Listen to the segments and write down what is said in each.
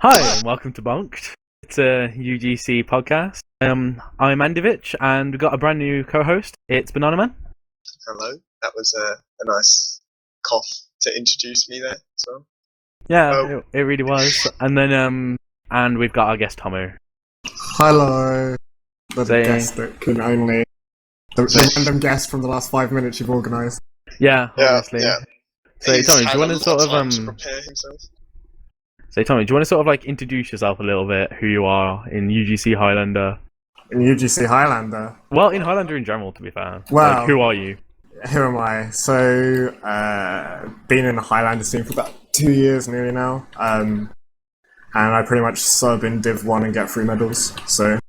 Hi, and welcome to Bonk'd. It's a UGC podcast. I'm Andyvich, and we've got a brand new co-host. It's Banana Man. Hello. That was a nice cough to introduce me there as well. Yeah, it really was. And then and we've got our guest Tomo. Hello. The guest that can only the random guest from the last 5 minutes you've organised. Yeah, obviously. Yeah. So Tommy, do you want to sort of prepare himself? So Tommy, do you want to sort of like introduce yourself a little bit? Who you are in UGC Highlander? In UGC Highlander? Well, in Highlander in general, to be fair. Well, like, who are you? Who am I? So, been in the Highlander scene for about 2 years nearly now. And I pretty much sub in Div 1 and get 3 medals. So,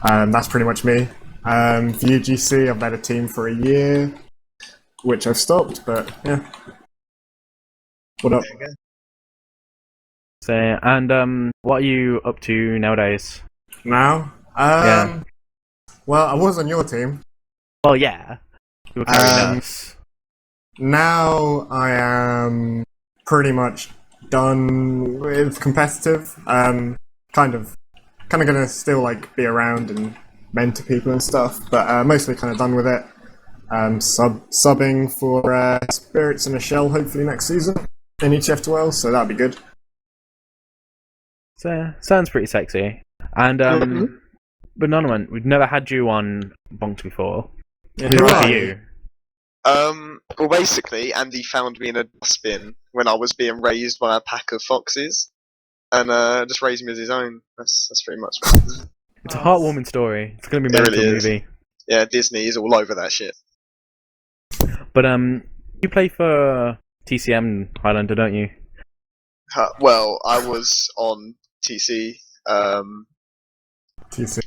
that's pretty much me. For UGC, I've led a team for a year, which I've stopped, but yeah. What up? So, and what are you up to nowadays? Now? Yeah. Well, I was on your team. Well, yeah. You were carrying us. Now I am pretty much done with competitive. Kind of gonna still like be around and mentor people and stuff, but mostly kind of done with it. Subbing for Spirits in a Shell hopefully next season in ETF12, so that'd be good. So, sounds pretty sexy. And Banana Man, we've never had you on Bonk'd before. Who are you? Well, basically, Andy found me in a dustbin when I was being raised by a pack of foxes, and just raised me as his own. That's pretty much what it is. It's a heartwarming story. It's going to be made into a movie. Yeah, Disney is all over that shit. But you play for TCM Highlander, don't you? Well, I was on TC. TC.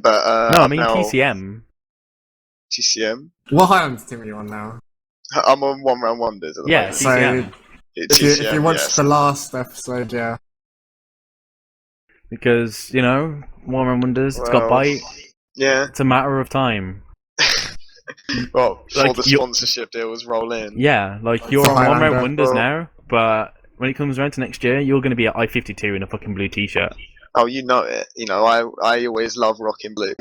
But no, I mean now TCM. TCM. What Highlander team are you on now? I'm on One Round Wonders at the moment. TCM. So if you watched the last episode, yeah. Because, you know, One Round Wonders, it's got bite. Yeah. It's a matter of time. Well, before like, the sponsorship deals roll in. Yeah, like you're For on One Round Highlander. Wonders now, but when it comes around to next year, you're going to be at I-52 in a fucking blue t-shirt. Oh, you know it. You know, I always love rocking blue.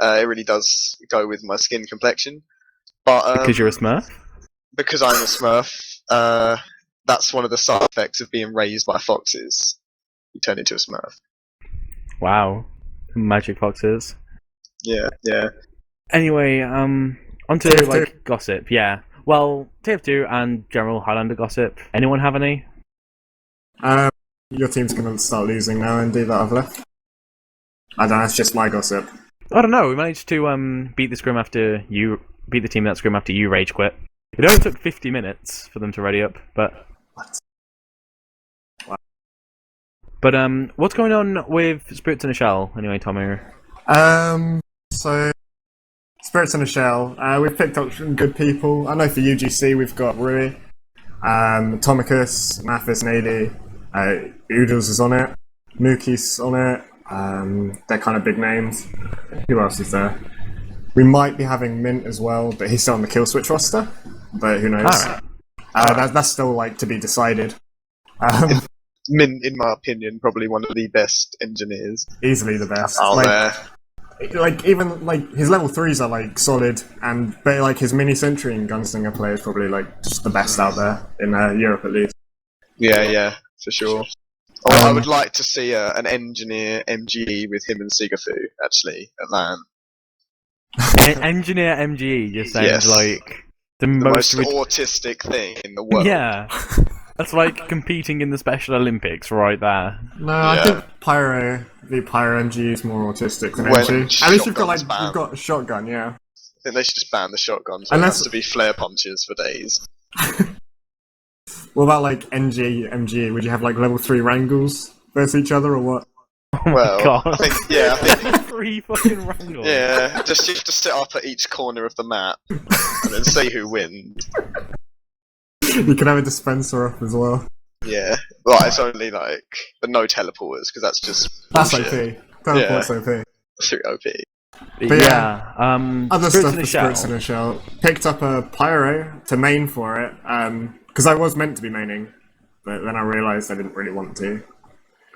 It really does go with my skin complexion. But Because you're a Smurf? Because I'm a Smurf, that's one of the side effects of being raised by foxes. You turn into a Smurf. Wow. Magic foxes. Yeah. Anyway, onto TF2. like gossip, yeah. Well, TF2 and general Highlander gossip. Anyone have any? Your team's gonna start losing now, Andy, that I've left. I don't know, it's just my gossip. I don't know. We managed to beat the team that scrim after you rage quit. It only took 50 minutes for them to ready up, but What? But what's going on with Spirits in a Shell anyway, Tommy? So Spirits in a Shell, we've picked up some good people. I know for UGC we've got Rui, Tomicus, Mathis, Nady, Oodles is on it, Mookie's on it. They're kind of big names. Who else is there? We might be having Mint as well, but he's still on the Kill Switch roster. But who knows? Alright. That's still like to be decided. Mint, in my opinion, probably one of the best engineers Easily the best. out there. Like even like his level 3s are like solid, but like his mini sentry and gunslinger play is probably like just the best out there in Europe at least. Yeah, for sure. I would like to see an engineer MGE with him and Sigafu, actually, at LAN. Engineer MGE just sounds Yes. like the Most most... autistic thing in the world. Yeah. That's like competing in the Special Olympics right there. No, I Yeah. think Pyro MG is more autistic than When MG. At least you've got shotgun's banned. you've got a shotgun, yeah. I think they should just ban the shotguns. It Unless- has to be flare punches for days. What about like MG? Would you have like level 3 wrangles versus each other or what? Oh my Well, god. I think 3 fucking wrangles. yeah, just you have to sit up at each corner of the map and then see who wins. You can have a dispenser up as well. Yeah, well, it's only like, but no teleporters because that's just That's bullshit. OP. Teleport's OP. That's pretty OP. But yeah, Other Spirits stuff in a for Shell. Spirits in a Shell. Picked up a Pyro to main for it, because I was meant to be maining but then I realised I didn't really want to.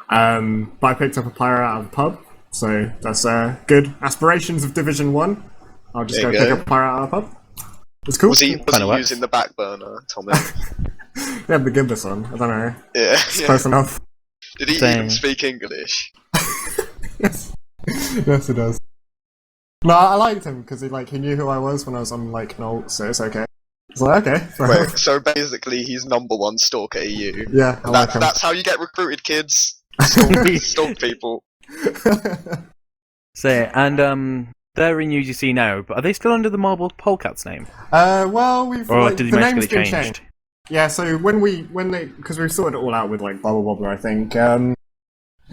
But I picked up a player out of the pub, so that's good. Aspirations of Division 1. I'll just There go you pick go. up a player out of the pub. It's cool. Was he Kinda works. using the back burner, Tommy? They had the Gibbous on. I don't know. Yeah. It's close enough. Did he Same. even speak English? Yes. Yes, it does. No, I liked him because he knew who I was when I was on Nolt, so it's okay. It's like, okay. fair Wait, enough. so basically he's number one stalker EU. Yeah, I like him. That's how you get recruited, kids. Stalk people. So, and they're in UGC now, but are they still under the Marble Polecats name? Well, we've Or did he the manage name's to get been it changed. changed? Yeah, so because we've sorted it all out with Bubble Wobbler, I think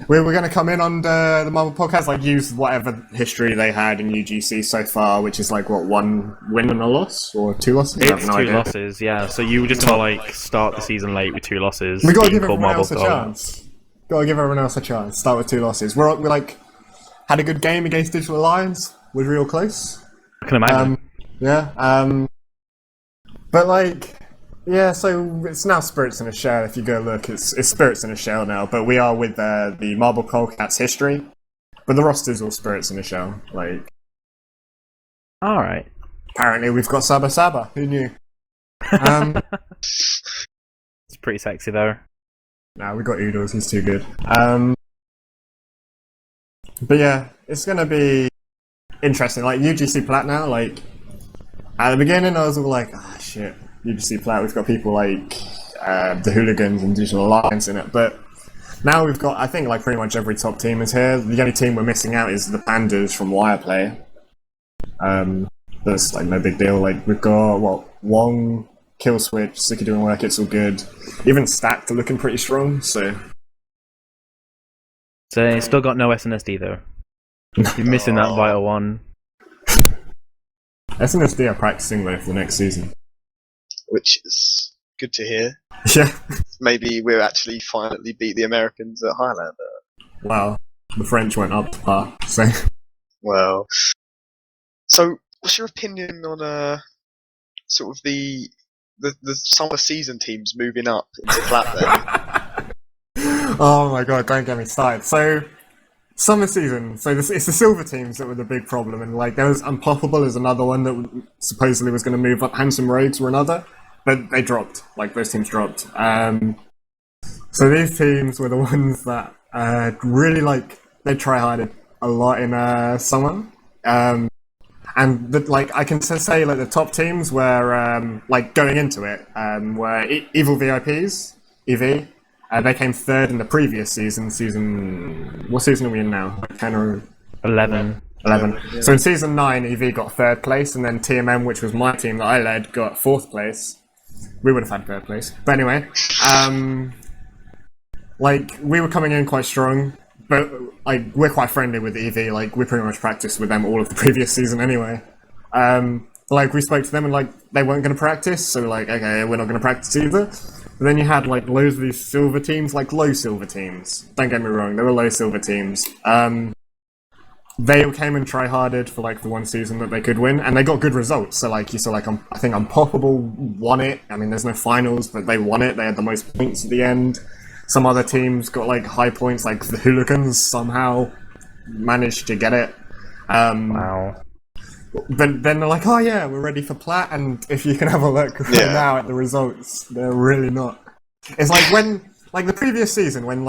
we were going to come in under the Marble Podcast, use whatever history they had in UGC so far, which is what, 1 win and a loss or 2 losses. I have It's no 2 idea. losses, yeah. So you were just want to start the season late with 2 losses. We got to being give called everyone Marble else a Gold. chance. Got to give everyone else a chance. Start with 2 losses. We had a good game against Digital Alliance. Was real close. I can imagine. Yeah. But yeah. So it's now Spirits in a Shell. If you go look, it's Spirits in a Shell now. But we are with the Marble Polecats history. But the roster's all Spirits in a Shell. All right. Apparently we've got Saba Saba. Who knew? It's pretty sexy though. Nah, we got Oodles. He's too good. But yeah, it's gonna be interesting. UGC Plat now. At the beginning, I was all shit, UGC Plat. We've got people the Hooligans and Digital Alliance in it. But now we've got, I think, pretty much every top team is here. The only team we're missing out is the Pandas from Wireplay. That's no big deal. We've got Wong, Killswitch, Sicky doing work. It's all good. Even Stacked are looking pretty strong. So You still got no SNSD though. You're missing that vital one. SNSD are practicing though for the next season. Which is good to hear. Yeah. Maybe we'll actually finally beat the Americans at Highlander. Well, the French went up to par. So Well, so what's your opinion on sort of the summer season teams moving up into Plat then? oh my god, don't get me started. So, summer season. So it's the silver teams that were the big problem, and there was Unpoppable as another one that supposedly was going to move up. Handsome Roads were another, but they dropped. Those teams dropped. So these teams were the ones that really they try hard a lot in summer. And I can say the top teams were going into it were Evil VIPs, EV. They came 3rd in the previous season. What season are we in now? 10 or 11. 11. Yeah. So in season 9, EV got 3rd place, and then TMM, which was my team that I led, got 4th place. We would have had 3rd place. But anyway, we were coming in quite strong, but we're quite friendly with EV. We pretty much practiced with them all of the previous season anyway. We spoke to them and they weren't going to practice, so okay, we're not going to practice either. But then you had loads of these silver teams, low silver teams. Don't get me wrong, they were low silver teams. They came and try-harded for the one season that they could win, and they got good results. So you saw I think Unpoppable won it. I mean, there's no finals, but they won it. They had the most points at the end. Some other teams got high points, the Hooligans somehow managed to get it. Wow. Then they're oh yeah, we're ready for Plat, and if you can have a look right now at the results, they're really not. It's when the previous season when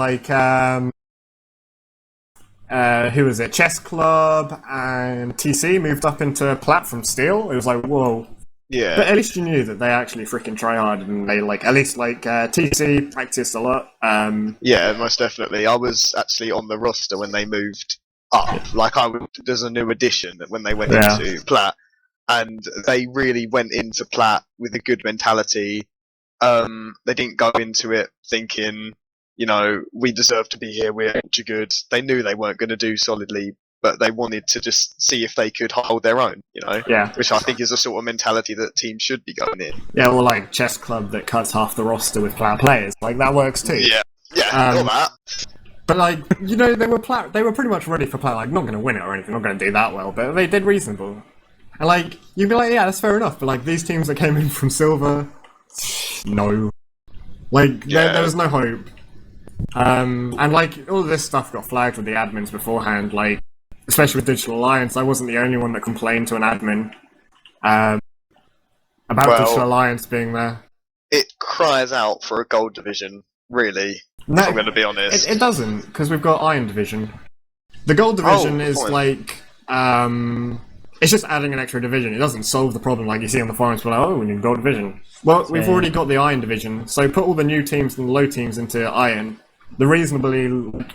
who was it? Chess Club and TC moved up into Plat from Steel. It was whoa. Yeah. But at least you knew that they actually freaking try hard, and they at least TC practiced a lot. Yeah, most definitely. I was actually on the roster when they moved up. There's a new addition when they went into Plat, and they really went into Plat with a good mentality. They didn't go into it thinking, we deserve to be here, we're actually good. They knew they weren't going to do solidly, but they wanted to just see if they could hold their own, Yeah. Which I think is a sort of mentality that teams should be going in. Yeah, well, Chess Club that cuts half the roster with Plat players. That works too. Yeah, got that. But they were pretty much ready for Plat. Not going to win it or anything, not going to do that well, but they did reasonable. And you'd be yeah, that's fair enough. But these teams that came in from silver, no. Like, there was no hope. And like, all of this stuff got flagged with the admins beforehand, like, especially with Digital Alliance. I wasn't the only one that complained to an admin about Digital Alliance being there. It cries out for a gold division, really, if I'm going to be honest. It doesn't, because we've got Iron Division. The gold division is like, it's just adding an extra division. It doesn't solve the problem like you see on the forums, but like, oh, we need gold division. Well, we've already got the Iron Division, so put all the new teams and the low teams into Iron. The reasonably...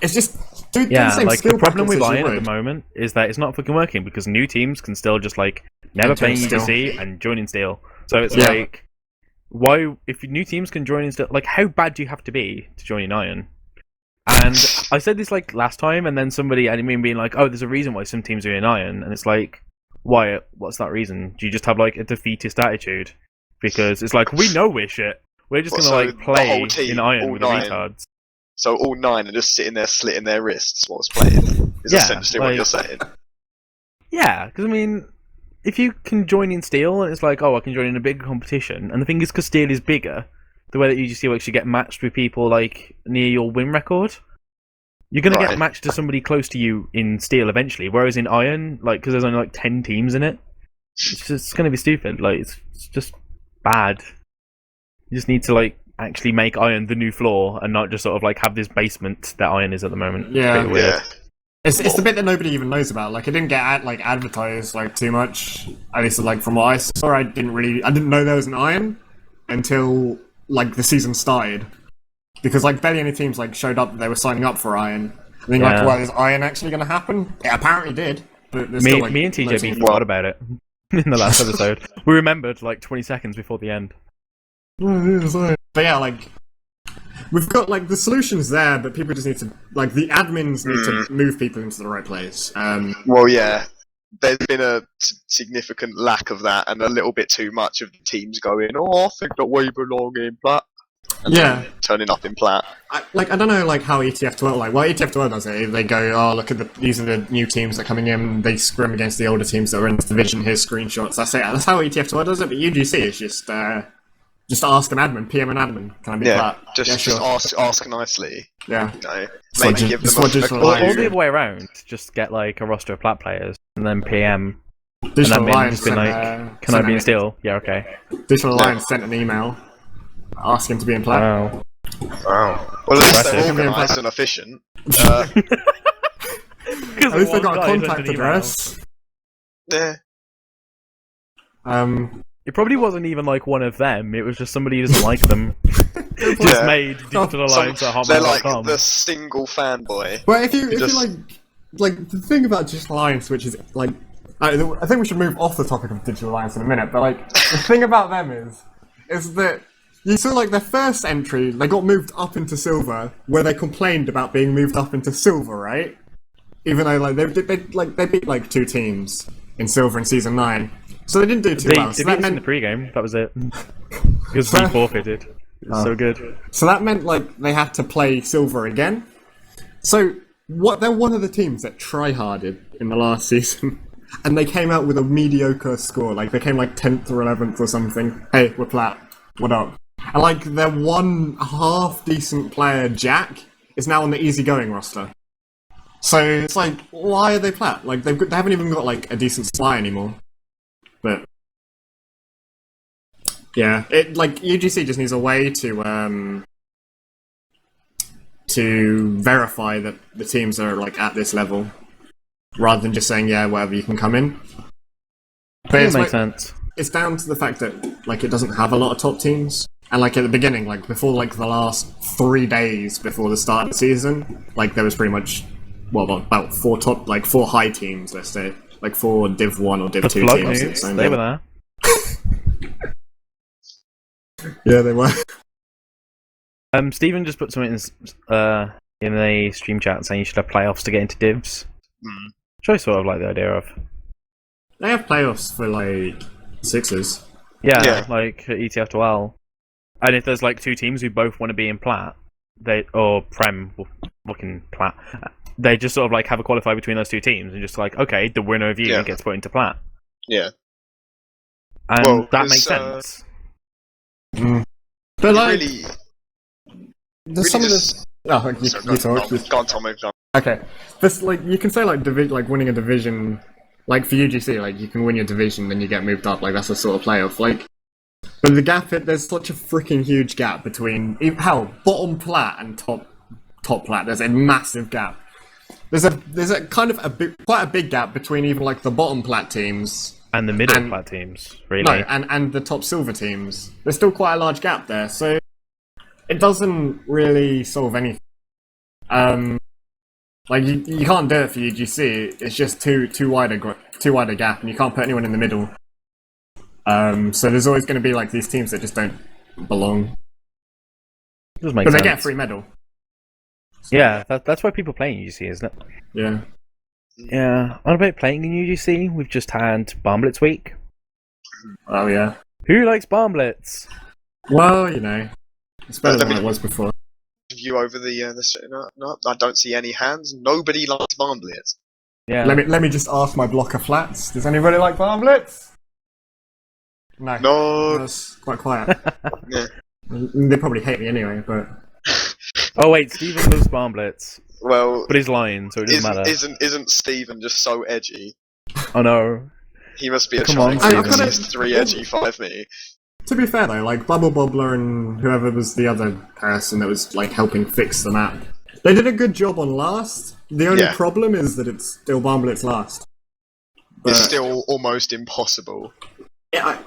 It's just... Do the same like, skill the problem with packets as Iron you at would. the moment is that it's not fucking working, because new teams can still just, like, never play in UGC and join in Steel. So it's like... Why... If new teams can join in Steel... Like, how bad do you have to be to join in Iron? And I said this, like, last time, and then somebody added me being like, oh, there's a reason why some teams are in Iron, and it's like... Why? What's that reason? Do you just have, like, a defeatist attitude? Because it's like, we know we're shit. We're just gonna, like, play in Iron with the retards. So all 9 are just sitting there slitting their wrists whilst playing? Is essentially what you're saying? Yeah, because, I mean, if you can join in Steel, and it's like, oh, I can join in a bigger competition, and the thing is, because Steel is bigger, the way that UGC works, you get matched with people, like, near your win record. You're going to get matched to somebody close to you in Steel eventually, whereas in Iron, like, because there's only, like, 10 teams in it, it's just going to be stupid. Like, it's just bad. You just need to, like, actually make Iron the new floor and not just sort of, like, have this basement that Iron is at the moment. Yeah. It's weird. It's the bit that nobody even knows about. Like, it didn't get advertised, like, too much. At least, like, from what I saw, I didn't know there was an Iron until, like, the season started. Because, like, barely any teams, like, showed up that they were signing up for Iron. I think, like, well, is Iron actually going to happen? It apparently did. But Me still, like, and TJB forgot about it in the last episode. We remembered, like, 20 seconds before the end. But yeah, like, we've got, like, the solutions there, but people just need to, like, the admins need to move people into the right place. Well, yeah. There's been a significant lack of that, and a little bit too much of the teams going, oh, I think that we belong in Plat. And turning up in Plat. I don't know, like, how ETF12, like, well, ETF12 does it. They go, oh, look at these are the new teams that are coming in, they scrim against the older teams that are in this division, here's screenshots, that's it. That's how ETF12 does it, but UGC is just ask an admin, PM an admin, can I be Plat? Just ask nicely. Yeah. You know, maybe give them or the other way around, just get, like, a roster of Plat players, and then PM. Digital and then Alliance just been like, can I be in Steel? Yeah, okay. Digital Alliance sent an email asking to be in Plat. Wow. Well, at least they're organised and efficient. At least they got a contact address. Yeah. It probably wasn't even like one of them. It was just somebody who doesn't like them. Just made Digital Alliance at hotmail.com. They're like the single fanboy. Well, if you like the thing about Digital Alliance, which is like, I think we should move off the topic of Digital Alliance in a minute. But like, the thing about them is that you saw like their first entry, they got moved up into silver, where they complained about being moved up into silver, right? Even though like they beat like 2 teams in silver in season 9. So they didn't do too well. They beat us in the pre-game, that was it. Because we forfeited. It was so good. So that meant like they had to play silver again. So they're one of the teams that tryharded in the last season. And they came out with a mediocre score. Like they came like 10th or 11th or something. Hey, we're Plat. What up? And like their one half decent player, Jack, is now on the easygoing roster. So it's like, why are they Plat? Like they haven't even got like a decent supply anymore. But yeah, it like UGC just needs a way to verify that the teams are like at this level, rather than just saying whatever you can come in. But it makes sense. It's down to the fact that like it doesn't have a lot of top teams, and like at the beginning, like before like the last 3 days before the start of the season, like there was pretty much about 4 high teams, let's say, like 4 Div 1 or Div 2 teams. They were there. Yeah, they were. Stephen just put something in the stream chat saying you should have playoffs to get into divs. Which I sort of like the idea of. They have playoffs for like 6s. Yeah. Like ETF12. And if there's like 2 teams who both want to be in Plat, or Prem, looking Plat, they just sort of like have a qualifier between those 2 teams and just like, okay, the winner of you gets put into Plat. Yeah. And that makes sense. But like, there's some of this. Oh, you talk. Go on, Tom. Go on. Okay, this you can say like winning a division, like for UGC, like you can win your division, then you get moved up. Like that's a sort of playoff. Like, but the gap, there's such a freaking huge gap between bottom plat and top plat. There's a massive gap. There's a kind of quite a big gap between even like the bottom plat teams and the middle plat teams. Really, no, and the top silver teams. There's still quite a large gap there, so it doesn't really solve anything. Like you can't do it for UGC. It's just too wide a gap, and you can't put anyone in the middle. So there's always going to be like these teams that just don't belong. But they get a free medal. So, yeah, that's why people play in UGC, isn't it? Yeah. Yeah. On about playing in UGC, we've just had Bonk'd week. Oh yeah. Who likes Bonk'd? Well, you know, it's better than it was before. View over the no, I don't see any hands. Nobody likes Bonk'd. Yeah. Let me just ask my block of flats. Does anybody like Bonk'd? No. No. That's quite quiet. Yeah. They probably hate me anyway, but. Oh wait, Stephen loves Bonk'd. Well, but he's lying, so it doesn't matter. Isn't Stephen just so edgy? Oh no. He must be a Come on, child. He's 3 edgy 5 me. To be fair though, like Bubble Bobbler and whoever was the other person that was like helping fix the map, they did a good job on last. The only problem is that it's still Bonk'd last. But it's still almost impossible. Yeah,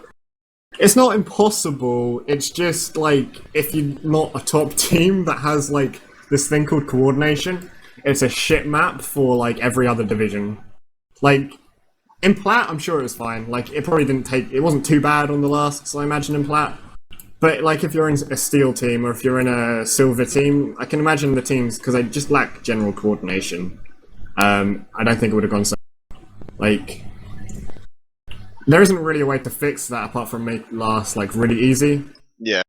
it's not impossible. It's just like if you're not a top team that has like this thing called coordination, it's a shit map for like every other division. Like in Plat, I'm sure it was fine. Like it wasn't too bad on the last, so I imagine in Plat. But like if you're in a steel team or if you're in a silver team, I can imagine the teams, because they just lack general coordination. I don't think it would have gone so. Like there isn't really a way to fix that apart from make last like really easy. Yeah,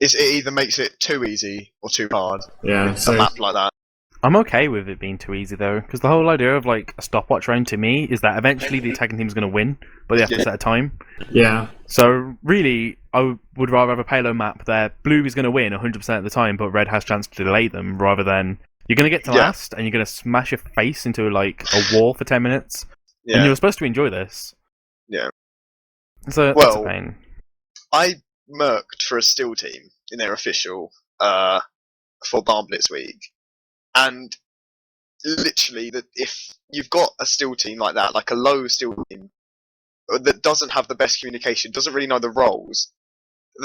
it either makes it too easy or too hard. Yeah, so a map like that. I'm okay with it being too easy though, because the whole idea of like a stopwatch round to me is that eventually the attacking team's going to win, but they have to set a time. Yeah. So really, I would rather have a payload map there. Blue is going to win 100% of the time, but red has chance to delay them, rather than you're going to get to last and you're going to smash your face into like a wall for 10 minutes, and you were supposed to enjoy this. Yeah. So that's a pain. I murked for a steel team in their official for Bonk'd week. And literally, if you've got a steel team like that, like a low steel team that doesn't have the best communication, doesn't really know the roles,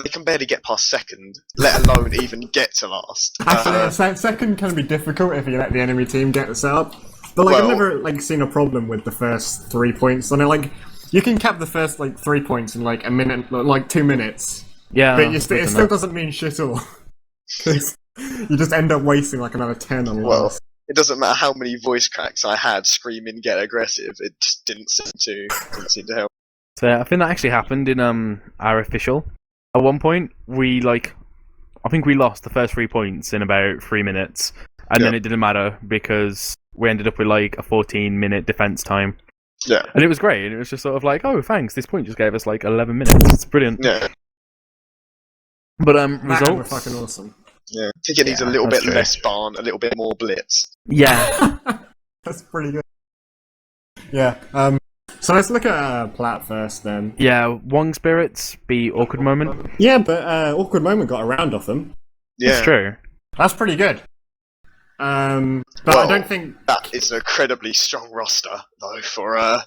they can barely get past second, let alone even get to last. Actually, second can be difficult if you let the enemy team get the setup. But like, I've never like seen a problem with the first 3 points. And like, you can cap the first like 3 points in like a minute, like 2 minutes. Yeah, but it still doesn't mean shit all. You just end up wasting like another 10 on Well, it doesn't matter how many voice cracks I had screaming "get aggressive." It just didn't seem to help. So I think that actually happened in our official. At one point, I think we lost the first 3 points in about 3 minutes, and then it didn't matter because we ended up with like a 14-minute defense time. Yeah, and it was great. And it was just sort of like, oh, thanks. This point just gave us like 11 minutes. It's brilliant. Yeah. But results were fucking awesome. Yeah, I think it needs a little bit less barn, a little bit more blitz. Yeah. That's pretty good. Yeah, so let's look at Plat first then. Yeah, Wong Spirits beat Awkward Moment. Yeah, but Awkward Moment got a round off them. Yeah. That's true. That's pretty good. But I don't think... That is an incredibly strong roster, though, for...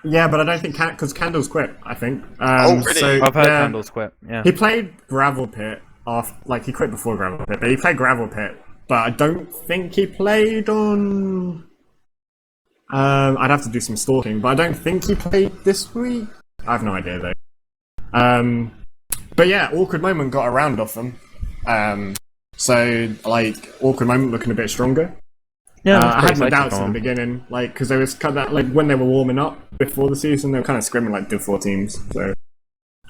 Yeah, but I don't think... Because Candles quit, I think. Oh, really? So, I've heard Candles quit, yeah. He played Gravel Pit. He quit before Gravel Pit, but he played Gravel Pit. But I don't think he played on... I'd have to do some stalking, but I don't think he played this week. I have no idea, though. But yeah, Awkward Moment got a round off them. So, like, Awkward Moment looking a bit stronger. Yeah, I had my doubts at the beginning, like, because they was kind of, like, when they were warming up before the season, they were kind of scrimming like Div 4 teams, so...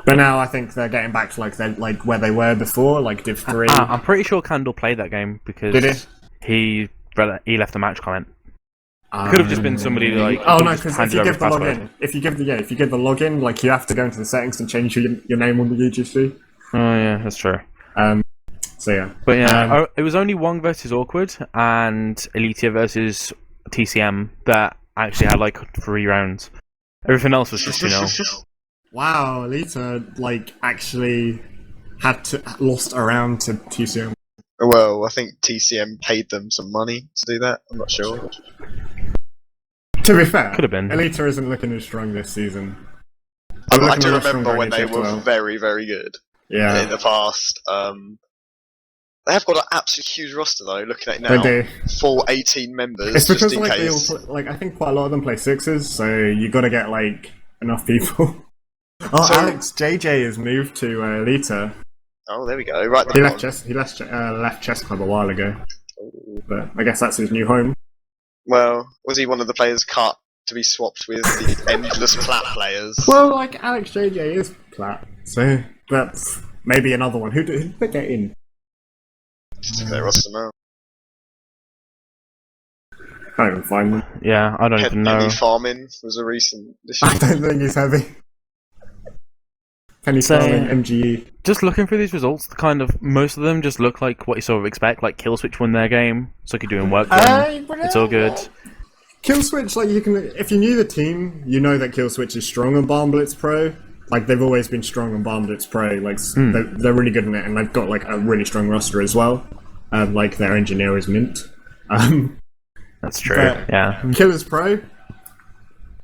But now I think they're getting back to like where they were before, like Div 3. I'm pretty sure Candle played that game because did he left a match comment. Could have just been somebody like. Oh no, because if you give the login, if you give the login, like you have to go into the settings and change your name on the UGC. Oh yeah, that's true. So yeah. But yeah, it was only Wong versus Awkward and Elitia versus TCM that actually had like 3 rounds. Everything else was just, Wow, Lita like actually lost a round to TCM. Well, I think TCM paid them some money to do that. I'm not sure. To be fair, Could have been. Elita isn't looking as strong this season. I do remember when they were very, very good. Yeah. In the past. They have got an absolutely huge roster though. Looking at it now, They do. Full 18 members. It's because just in like case. they all play, I think quite a lot of them play sixes, so you got to get like enough people. Oh, So- Alex JJ has moved to Elita. Oh, there we go. Right. He left chess club a while ago, but I guess that's his new home. Well, was he one of the players cut to be swapped with the endless plat players? Well, like Alex JJ is plat, so that's maybe another one. Who did they get in? Just their roster now. Can't even find them. Yeah, I don't even know. Penny Farming was a recent addition. I don't think he's heavy. Penny Farming, MGE. Just looking through these results, most of them just look like what you sort of expect. Like Killswitch won their game, Suki doing work. It's all good. Killswitch, like you can, if you knew the team, you know that Killswitch is strong on Barn Blitz Pro. Like they've always been strong on Barn Blitz Pro. Like they're really good in it, and they've got like a really strong roster as well. Like their engineer is mint. That's true. Yeah. Killers Pro.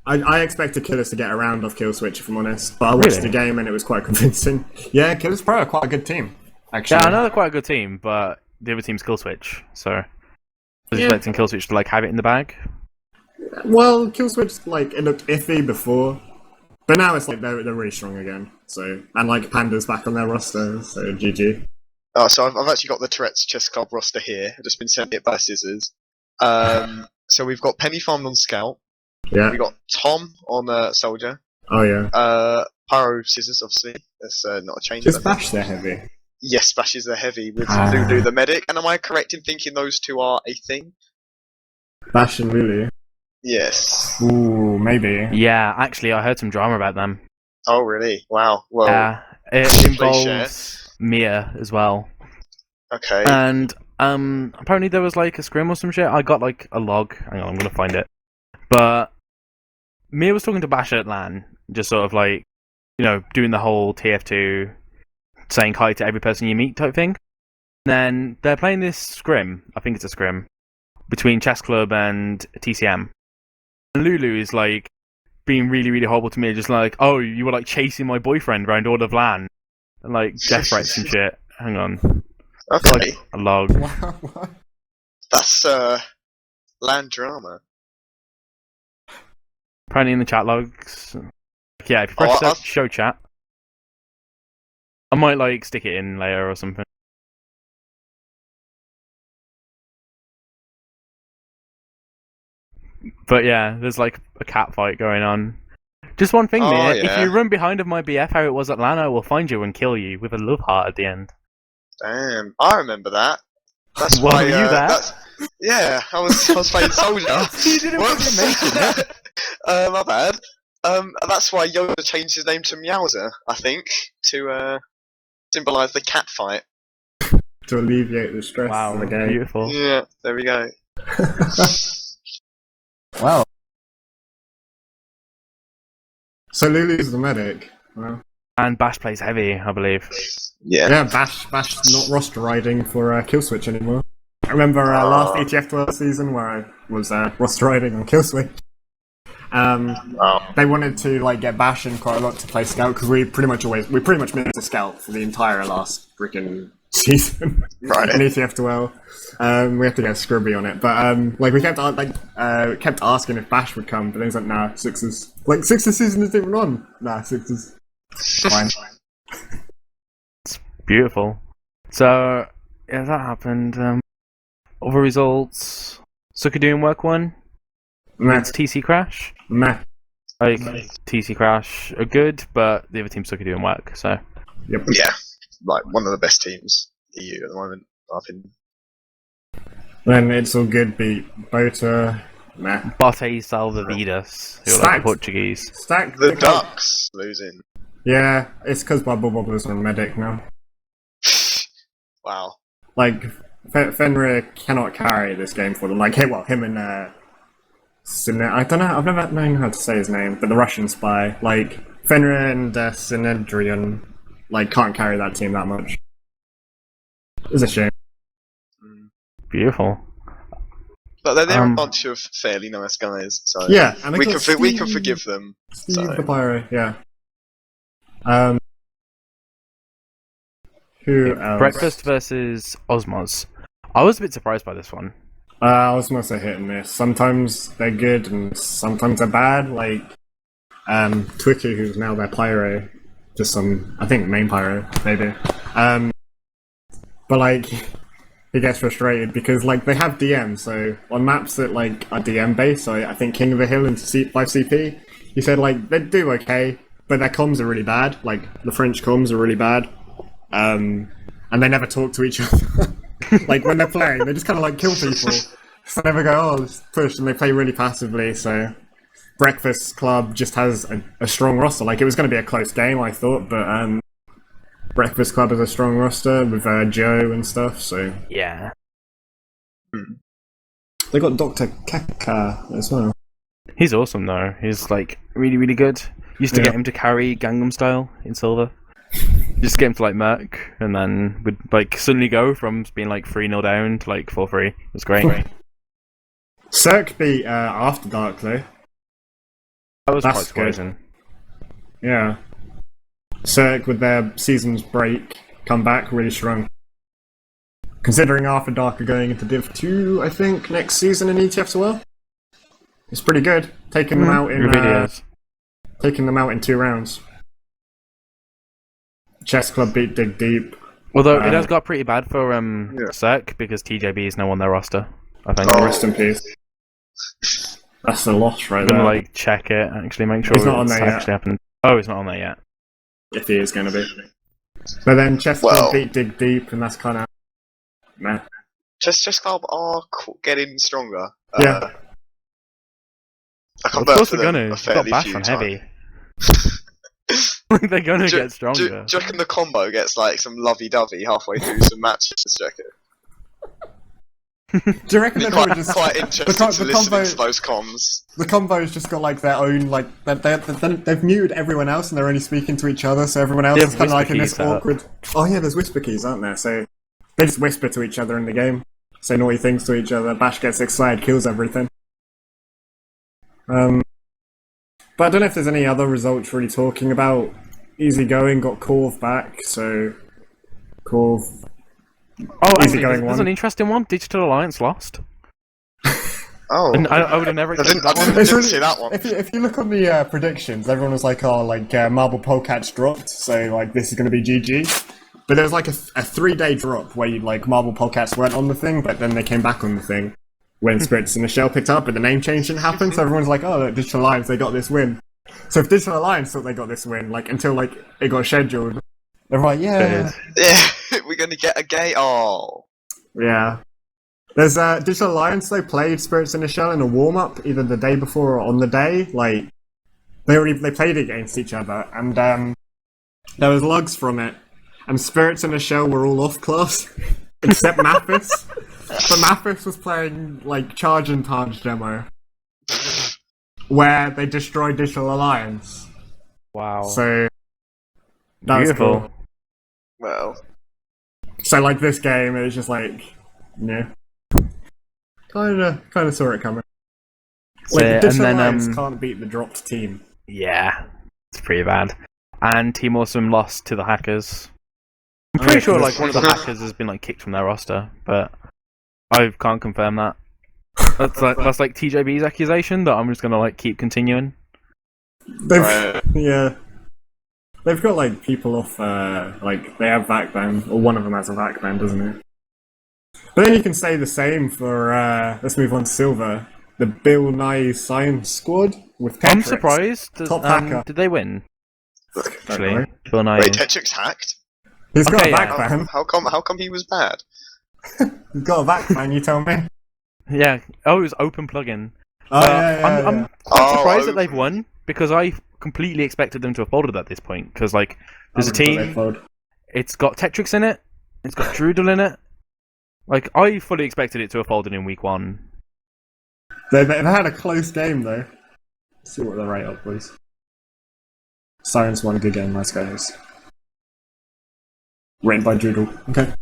I expected Killers to get a round off Killswitch, if I'm honest, but I watched the game and it was quite convincing. Yeah, Killers Pro are quite a good team, actually. Yeah, I know they're quite a good team, but the other team's Killswitch, so I was expecting Killswitch to like have it in the bag. Well, Killswitch, like, it looked iffy before, but now it's like they're really strong again. So, and like Panda's back on their roster, so GG. Oh, so I've actually got the Tourette's Chess Club roster here. I've just been sent it by Scissors. So we've got Penny Farmed on Scout. Yeah. We got Tom on Soldier. Oh yeah. Pyro Scissors, obviously. That's not a change. Just Bash they're heavy. Yes, Bashes they're heavy with Lulu the medic. And am I correct in thinking those two are a thing? Bash and Lulu. Yes. Ooh, maybe. Yeah, actually, I heard some drama about them. Oh, really? Wow. Well, Yeah, it please involves Mia as well. okay. And apparently there was like a scrim or some shit. I got like a log. Hang on, I'm gonna find it. But Mia was talking to Basher at LAN, just sort of like, doing the whole TF2, saying hi to every person you meet type thing. And then they're playing this scrim, I think it's a scrim, between Chess Club and TCM. And Lulu is like being really, really horrible to me, just like, oh, you were like chasing my boyfriend around all of LAN. And like death threats and shit. Hang on. Okay. Like a log. What? That's land drama. Apparently in the chat logs. Yeah, if you press show chat, I might like stick it in later or something. But yeah, there's like a cat fight going on. Just one thing, Mia. Yeah. If you run behind of my BF how it was at LAN, I will find you and kill you with a love heart at the end. Damn, I remember that. That's Well, why. were you there? Yeah, I was playing Soldier. You didn't Whoops. fucking mention it. My bad. That's why Yoda changed his name to Meowser, I think, to symbolise the cat fight. To alleviate the stress Wow, of the game. beautiful. Yeah, there we go. Wow. So Lulu's the medic. Wow. And Bash plays heavy, I believe. Yeah. Yeah, Bash not roster riding for Killswitch anymore. I remember last ETF 12 season where I was roster riding on Killswitch. They wanted to like get Bash in quite a lot to play Scout because we pretty much missed the Scout for the entire last freaking season. Right. In ETF 12. We have to get Scribby on it, but like we kept asking if Bash would come, but then he's like, nah, Sixers. Like Sixers season isn't even on. Nah, Sixers. Fine. It's beautiful. So yeah, that happened. Other results: Suka doing work one. Meh. It's TC Crash. Meh. Like TC Crash are good, but the other team's Suka doing work. So Yep. Yeah. Like one of the best teams EU at the moment. I think. Then It's All Good beat Bota. Meh. Bote Salvavidas, who are like Stacked. Portuguese. Stack The Ducks losing. Yeah, it's because Bubble Bobbler's on medic now. Wow. like Fenrir cannot carry this game for them. Like, him and I don't know. I've never known how to say his name, but the Russian spy, like Fenrir and Sinedrian, like can't carry that team that much. It's a shame. Beautiful. But they're a bunch of fairly nice guys, so yeah, and we can forgive them. Steve the Pyro, yeah. Who else? Breakfast versus Osmos. I was a bit surprised by this one. Osmos are hit and miss. Sometimes they're good and sometimes they're bad. Like Twicky, who's now their Pyro, just some, I think, main Pyro maybe. But like, he gets frustrated because like they have DM, so on maps that like are DM based, so I think King of the Hill and 5CP, he said like they do okay, but their comms are really bad. Like the French comms are really bad, and they never talk to each other. Like when they're playing, they just kind of like kill people. So they never go, oh, let's push, and they play really passively. So Breakfast Club just has a strong roster. Like it was going to be a close game, I thought, but Breakfast Club has a strong roster with Joe and stuff. So yeah, they got Dr. Keka as well. He's awesome though. He's like really, really good. Used to get him to carry Gangnam Style in Silver. Just get him to like Merc, and then would like suddenly go from being like 3-0 down to like 4-3. It was great. Cirque beat After Dark though. That was That's quite surprising. Yeah. Cirque with their season's break come back really strong. Considering After Dark are going into Div 2, I think, next season in ETF as well. It's pretty good. Taking them out in 2 rounds. Chess Club beat Dig Deep. Although it has got pretty bad for Cirque because TJB is now on their roster. I think. Oh, rest in peace. That's the loss right I'm there. gonna like check it, actually make sure He's not on there yet. actually happened. Oh, it's not on there yet. If he is going to be. But then Chess Club beat Dig Deep, and that's kind of meh. Chess Club are getting stronger. Yeah. I Of course they're gonna. They've got Bash on heavy. They're gonna get stronger. Do you reckon the combo gets like some lovey-dovey halfway through some matches? Do you reckon they're quite interested to listen to those comms? The combo's just got like their own, like they've muted everyone else and they're only speaking to each other, so everyone else is kind of like in this awkward. Oh yeah, there's whisper keys, aren't there? So they just whisper to each other in the game, say naughty things to each other. Bash gets excited, kills everything. But I don't know if there's any other results really talking about. Easygoing got Corv back, so Corv. Oh, actually, there's an interesting one. Digital Alliance lost. Oh, and I would have never expected that one. I didn't see that one. If you look on the predictions, everyone was like, "Oh, like Marble Polecats dropped, so like this is going to be GG." But there was like a 3-day drop where you like Marble Polecats weren't on the thing, but then they came back on the thing when Spirits in the Shell picked up, but the name change didn't happen. So everyone's like, "Oh, look, Digital Alliance, they got this win." So if Digital Alliance thought they got this win, like until like it got scheduled, they're like, "Yeah, we're going to get a gate." Oh, yeah." There's Digital Alliance. They played Spirits in the Shell in a warm up either the day before or on the day. Like they played against each other, and there was logs from it. And Spirits in the Shell were all off class except Mathis. But Mathis was playing like Charge and Targe demo, where they destroyed Digital Alliance. Wow. So that was cool. Well. So like this game, it was just like, yeah. Kind of saw it coming. Like, Digital Alliance can't beat the dropped team. Yeah, it's pretty bad. And Team Awesome lost to the Hackers. I'm pretty sure like one of the Hackers has been like kicked from their roster, but I can't confirm that. That's like TJB's accusation that I'm just gonna like keep continuing. Yeah. They've got like people off like they have VAC ban, or one of them has a VAC ban, doesn't it? But then you can say the same for let's move on to Silver. The Bill Nye Science Squad with Tetrix. I'm surprised. Top hacker. Did they win? Actually, Bill Nye. Wait, Tetrix hacked? He's got a VAC ban. How come he was bad? He's got a VAC ban, you tell me. Yeah. Oh, it was open plugin. I'm quite surprised that they've won, because I completely expected them to have folded at this point. Because like, there's a team. It's got Tetrix in it. It's got Drudel in it. Like, I fully expected it to have folded in week 1. They've had a close game though. Let's see what the rate up was. Sirens won a good game, nice guys. Written by Doodle. Okay.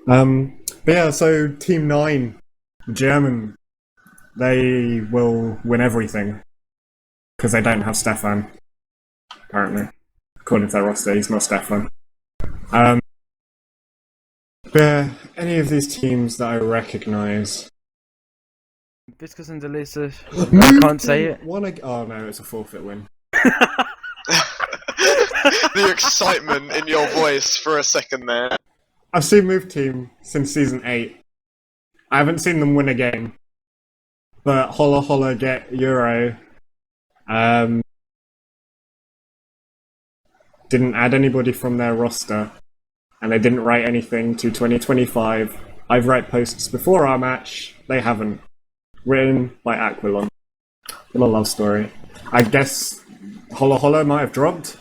But yeah, so Team 9, German, they will win everything. Because they don't have Stefan. Apparently. According to their roster, he's not Stefan. But any of these teams that I recognise. Viscous and Delicious. I can't say it. Oh no, it's a forfeit win. The excitement in your voice for a second there. I've seen Move Team since Season 8. I haven't seen them win a game. But Holla Holla get Euro. Didn't add anybody from their roster. And they didn't write anything to 2025. I've read posts before our match. They haven't. Written by Aquilon. What a love story. I guess Holla Holla might have dropped.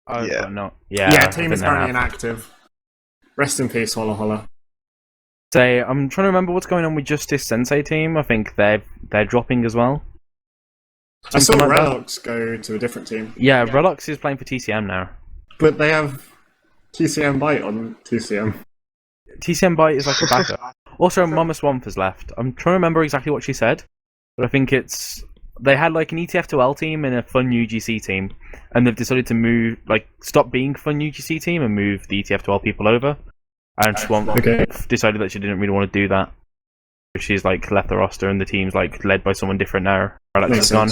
Yeah. Not. Yeah, team is currently inactive. Rest in peace, Holla Holla. Say, I'm trying to remember what's going on with Justice Sensei team. I think they're dropping as well. I saw Something like Relox go to a different team. Yeah, Relox is playing for TCM now. But they have TCM Byte on TCM. TCM Byte is like a backup. Also, Mama Swamp has left. I'm trying to remember exactly what she said, but I think they had like an ETF2L team and a Fun UGC team, and they've decided to stop being Fun UGC team and move the ETF2L people over. And Swamp decided that she didn't really want to do that. She's like left the roster, and the team's like led by someone different now. Alex is gone.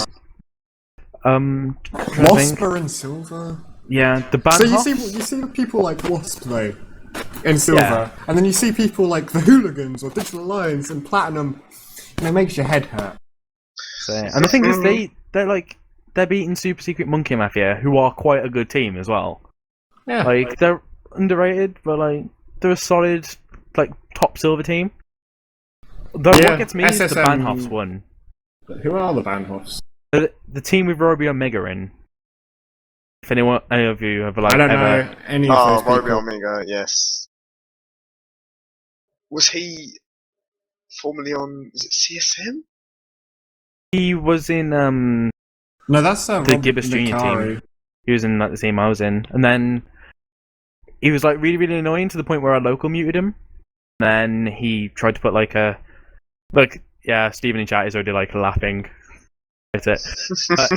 Wasper and Silver. Yeah, the band. So you see people like Wasp though, in Silver, and then you see people like the Hooligans or Digital Alliance and Platinum, and it makes your head hurt. And the thing is, they're beating Super Secret Monkey Mafia, who are quite a good team as well. Yeah, like they're underrated, but like they're a solid top silver team. Though what gets me is the Bahnhofs one. Who are the Bahnhofs? The team with Roby Omega in. If any of you have I don't know any of those people. Roby Omega, yes. Was he formerly on? Was it CSM? He was in No, that's the Gibbous Junior team. He was in the team I was in, and then he was like really, really annoying to the point where our local muted him. And then he tried to put Stephen in chat is already laughing. That's it.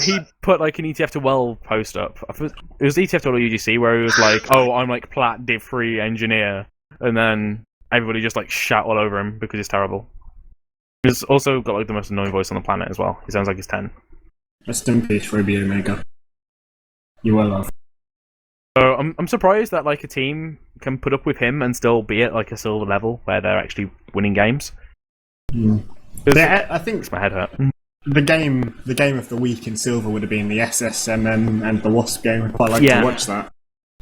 He put an ETF to well post up. It was ETF to UGC where he was like, "Oh, I'm Plat Div 3 engineer," and then everybody just shout all over him because he's terrible. He's also got the most annoying voice on the planet as well. He sounds like he's 10. Rest in peace, Roby Omega. You well off. So I'm surprised that a team can put up with him and still be at a silver level where they're actually winning games. I think makes my head hurt. The game of the week in silver would have been the SSMM and the Wasp game. I'd quite like to watch that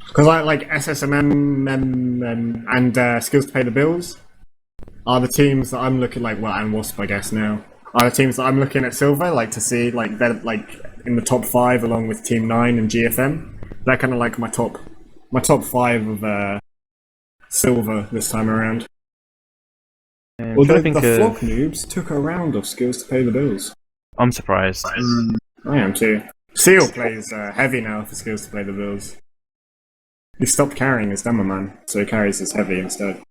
because I like SSMM and Skills to Pay the Bills are the teams that I'm looking and Wasp I guess now are the teams that I'm looking at silver to see they're in the top 5 along with Team 9 and GFM. They're kind of my top 5 of silver this time around. Although the Flock Noobs took a round of Skills to Pay the Bills. I'm surprised. I am too. Seal plays heavy now for Skills to Pay the Bills. He stopped carrying his Demo Man, so he carries his heavy instead.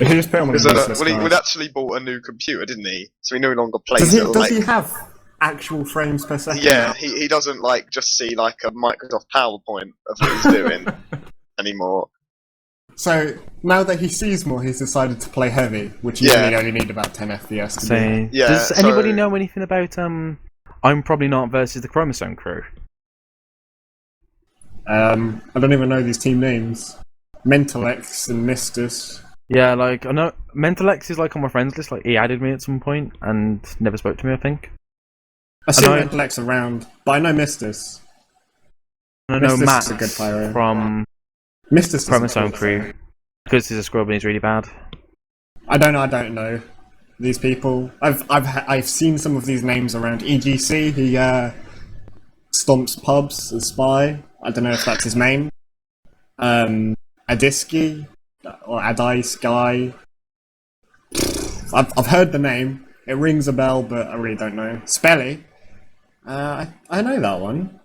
If you just put him on he actually bought a new computer, didn't he? So he no longer plays Does he have actual frames per second? Yeah, he doesn't just see a Microsoft PowerPoint of what he's doing anymore. So now that he sees more, he's decided to play heavy, which you really only need about 10 FPS to do. Yeah, does anybody know anything about I'm Probably Not versus the Chromosome Crew? I don't even know these team names. Mentalex and Mistus. Yeah, I know Mentalex is on my friends list. He added me at some point and never spoke to me, I think. I see Mentalex around, but I know Mistus. I know Matt is a good pyro. from Mistus Chromosome Crew. Because he's a scrub and he's really bad. I don't know these people. I've seen some of these names around. EGC, he stomps pubs as Spy. I don't know if that's his main. Adiski or Adai Guy. I've heard the name. It rings a bell, but I really don't know. Spelly. I know that one.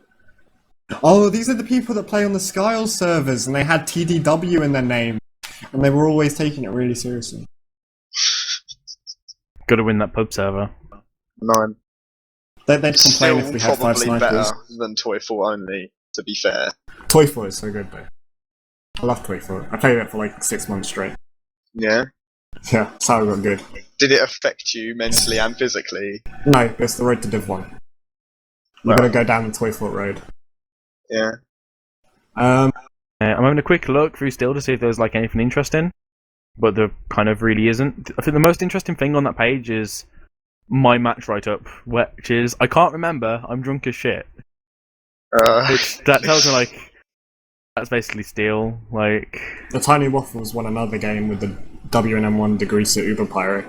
Oh, these are the people that play on the Skyle servers, and they had TDW in their name, and they were always taking it really seriously. Got to win that pub server. 9. They'd complain Still if we had 5 probably snipers. better than Toy Fort only, to be fair. Toy Fort is so good, though. I love Toy Fort. I played it for like 6 months straight. Yeah. Yeah, that's how I got good. Did it affect you mentally and physically? No, it's the road to Div 1. You've got to go down the Toy Fort road. Yeah. I'm having a quick look through still to see if there's like anything interesting, but there kind of really isn't. I think the most interesting thing on that page is my match write-up, which is, I can't remember, I'm drunk as shit. Which, that tells me, like, that's basically steel, like... The Tiny Waffles won another game with the WNM1 Degreaser Uber Pirate.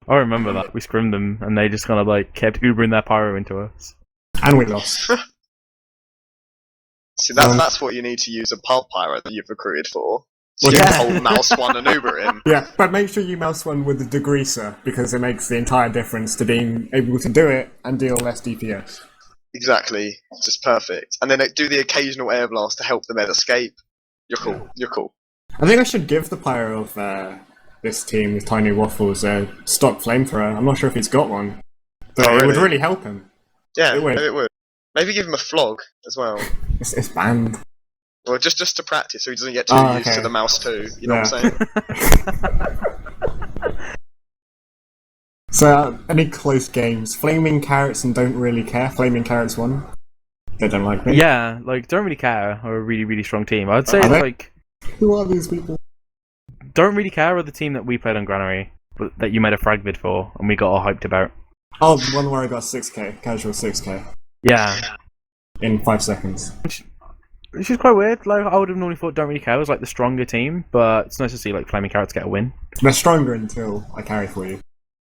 I remember that. We scrimmed them, and they just kind of, like, kept Ubering their pyro into us. And we lost. See, that's what you need to use a pulp pirate that you've recruited for. So Well, you yeah. can hold mouse 1 and Uber in. Yeah, but make sure you mouse one with the Degreaser, because it makes the entire difference to being able to do it and deal less DPS. Exactly. Just perfect. And then do the occasional air blast to help the med escape. You're cool. You're cool. I think I should give the pyro of this team with Tiny Waffles a stock flamethrower. I'm not sure if he's got one, but Oh, it would really? really help him. Yeah, It would. maybe it would. Maybe give him a flog as well. It's banned. Well, just to practice, so he doesn't get too Oh, used okay. to the mouse too. You know Yeah. what I'm saying? So, any close games? Flaming Carrots and Don't Really Care. Flaming Carrots won. They don't like me. Yeah, like, Don't Really Care are a really, really strong team. I'd say, Are they? like, Who are these people? Don't Really Care are the team that we played on Granary, but that you made a frag vid for, and we got all hyped about. Oh, the one where I got 6k. Casual 6k. Yeah. In 5 seconds. Which is quite weird. Like, I would have normally thought Don't Really Care was like the stronger team, but it's nice to see like Flaming Carrots get a win. They're stronger until I carry for you.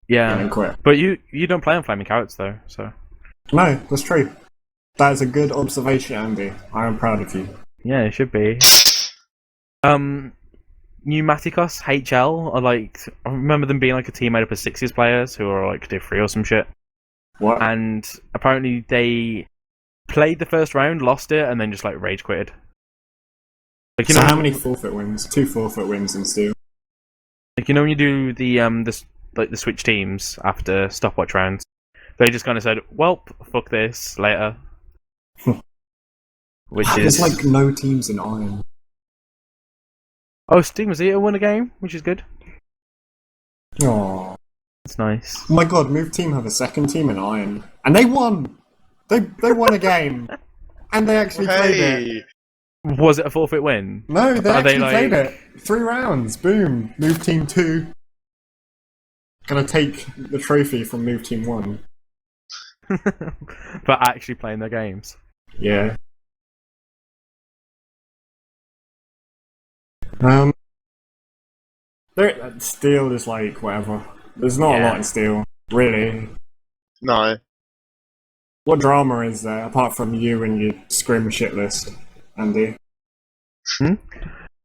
Yeah, And then quit. but you don't play on Flaming Carrots though, so No, that's true. That is a good observation, Andy. I am proud of you. yeah, it should be. Pneumaticos HL are like, I remember them being like a team made up of Sixes players who are like Div 3 or some shit, What? and apparently they played the first round, lost it, and then just like rage quitted. Like, you So know, how many forfeit wins? 2 forfeit wins in Steel. like, you know when you do the switch teams after stopwatch rounds, they just kind of said, "Well, fuck this, later." Which There's is like no teams in Iron. oh, Stigma Zeta won a game, which is good. Oh That's nice. my god, Move Team have a second team in Iron. And they won! They won a game! And they actually played it. Hey! Was it a forfeit win? No, they Are actually they, played like- it. 3 rounds, boom. Move Team 2. Gonna take the trophy from Move Team 1. But actually playing their games. Yeah. Steel is like whatever. There's not a Yeah. lot in Steel, really. No. What drama is there apart from you and your scrim shit list, Andy? Hmm?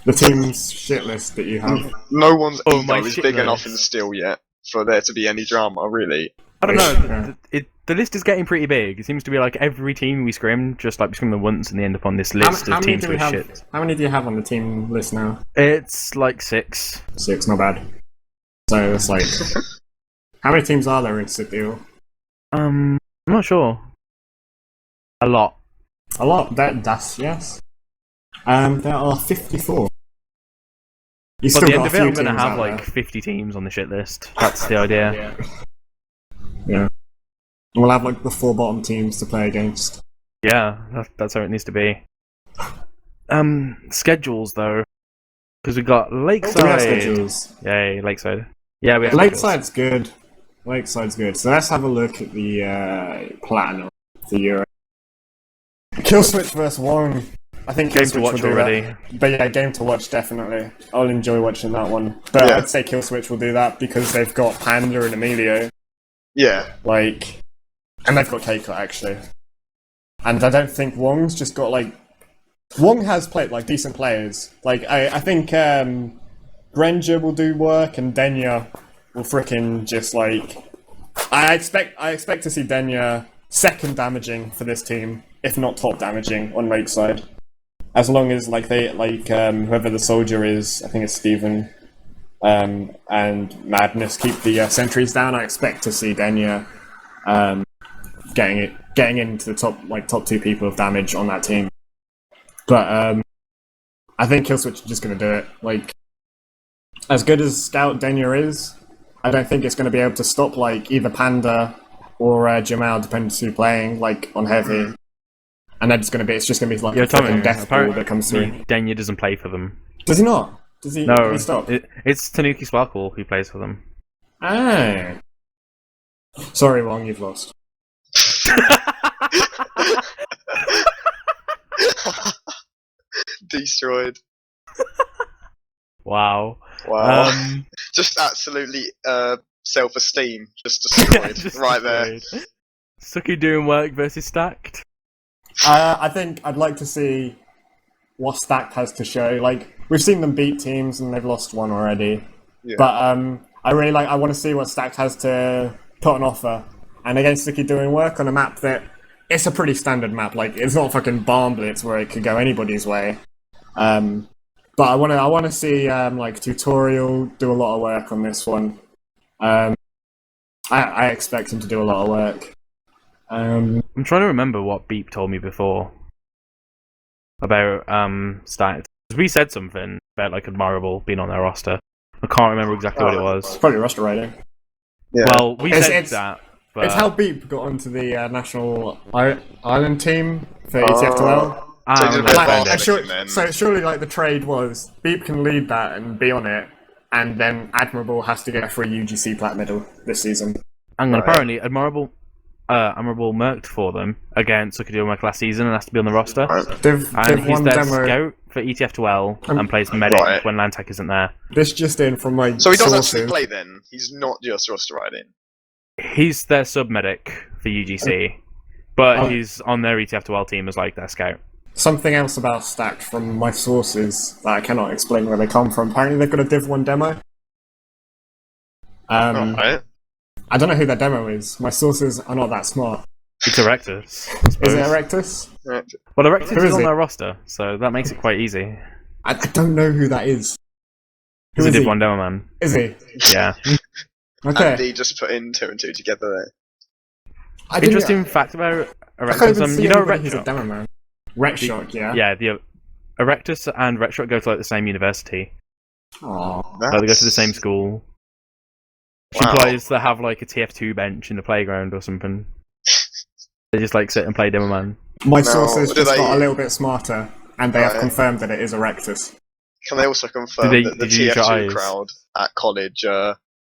The team's shit list that you have. No one's Oh, my ego is shit big list. enough in Steel yet for there to be any drama, really. I don't Yeah. know. The list is getting pretty big. It seems to be like every team we scrim, just like we scrim them once and they end up on this list How of many teams do we with have? shit. How many do you have on the team list now? It's like 6. 6, not bad. So it's like, how many teams are there in Steel? I'm not sure. A lot. A lot. That's yes. There are 54. You By still the got end a of it, few I'm going to teams have out like there. 50 teams on the shit list. That's the idea. Yeah. We'll have like the 4 bottom teams to play against. Yeah, that's how it needs to be. Schedules though, because we got Do we have Lakeside. schedules? Yay, Lakeside. Yeah, we have schedules. Lakeside's good. Lakeside's good. So let's have a look at the Platinum, the Euro. Killswitch vs. Wong. I think Game Killswitch to watch will do already. that. But yeah, game to watch definitely. I'll enjoy watching that one. But Yeah. I'd say Killswitch will do that because they've got Panda and Emilio. Yeah. Like, and they've got Keiko actually. And I don't think Wong's just got like Wong has played like decent players. Like I think Granger will do work, and Denya will frickin' just like. I expect to see Denya second damaging for this team, if not top damaging on Lakeside. As long as like whoever the soldier is, I think it's Steven, and Madness keep the sentries down. I expect to see Denya getting into the top 2 people of damage on that team. But I think Killswitch are just going to do it. Like, as good as Scout Denya is, I don't think it's going to be able to stop like either Panda or Jamal, depending on who's playing, like on heavy. And it's just going to be like a fucking death ball that comes through. Denya doesn't play for them. Does he not? Does he? No, did he stop? It's Tanuki Sparkle who plays for them. Ah. Sorry, Wong, you've lost. Destroyed. Wow. Just absolutely self-esteem just destroyed. Just right destroyed. there. Suki doing work versus Stacked. I think I'd like to see what Stacked has to show. Like, we've seen them beat teams and they've lost one already. Yeah. But I want to see what Stacked has to put on offer. And against Suki doing work on a map that it's a pretty standard map. Like, it's not fucking Barn Blitz where it could go anybody's way. But I want to see like Tutorial do a lot of work on this one. I expect him to do a lot of work. I'm trying to remember what Beep told me before about Stacked. We said something about like Admirable being on their roster. I can't remember exactly what it was. It's probably roster writing. Yeah. Well, we said that. But... It's how Beep got onto the national island team for ETF12. So surely, like the trade was Beep can lead that and be on it, and then Admirable has to get a free UGC plat medal this season. And apparently, Admirable merked for them against Suki Merc last season and has to be on the roster. He's their scout for ETF12 and plays medic when Landtech isn't there. This just in from my So he does sources. actually play then. He's not just roster riding. He's their sub medic for UGC, but he's on their ETF12 team as like their scout. Something else about Stacked from my sources that I cannot explain where they come from. Apparently they've got a Div 1 demo. Right. I don't know who that demo is. My sources are not that smart. It's Erectus. Is it Erectus? Well, Erectus is on their roster, so that makes it quite easy. I don't know who that is. He's a Div 1 demo man. Is he? Yeah. Okay. Andy just put in 2 and 2 together there. Interesting fact about Erectus. You know he's a demo man. Retshock, yeah? Yeah, the Erectus and Retshock go to like the same university. Aww. Like, they go to the same school. She plays that have like a TF2 bench in the playground or something. They just like sit and play Demo Man. My sources just got a little bit smarter, and they have confirmed that it is Erectus. Can they also confirm that the TF2 crowd at college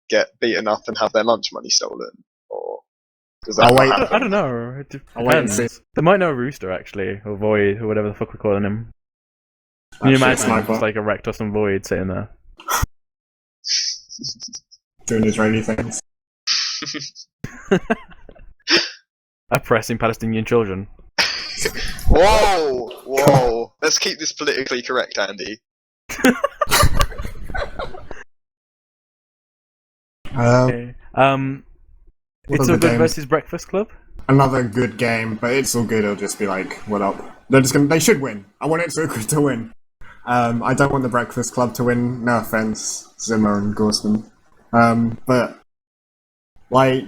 get beaten up and have their lunch money stolen? Or does that happen? I don't know. It depends. They might know Rooster actually, or Void, or whatever the fuck we're calling him. Can you imagine just like a Rectus and Void sitting there? Doing Israeli things. Oppressing Palestinian children. Whoa! Let's keep this politically correct, Andy. Okay. It's All Good versus Breakfast Club. Another good game, but It's All Good. It'll just be like, what up? They should win. I want It's All Good to win. I don't want the Breakfast Club to win. No offense, Zimmer and Gorsman. But like,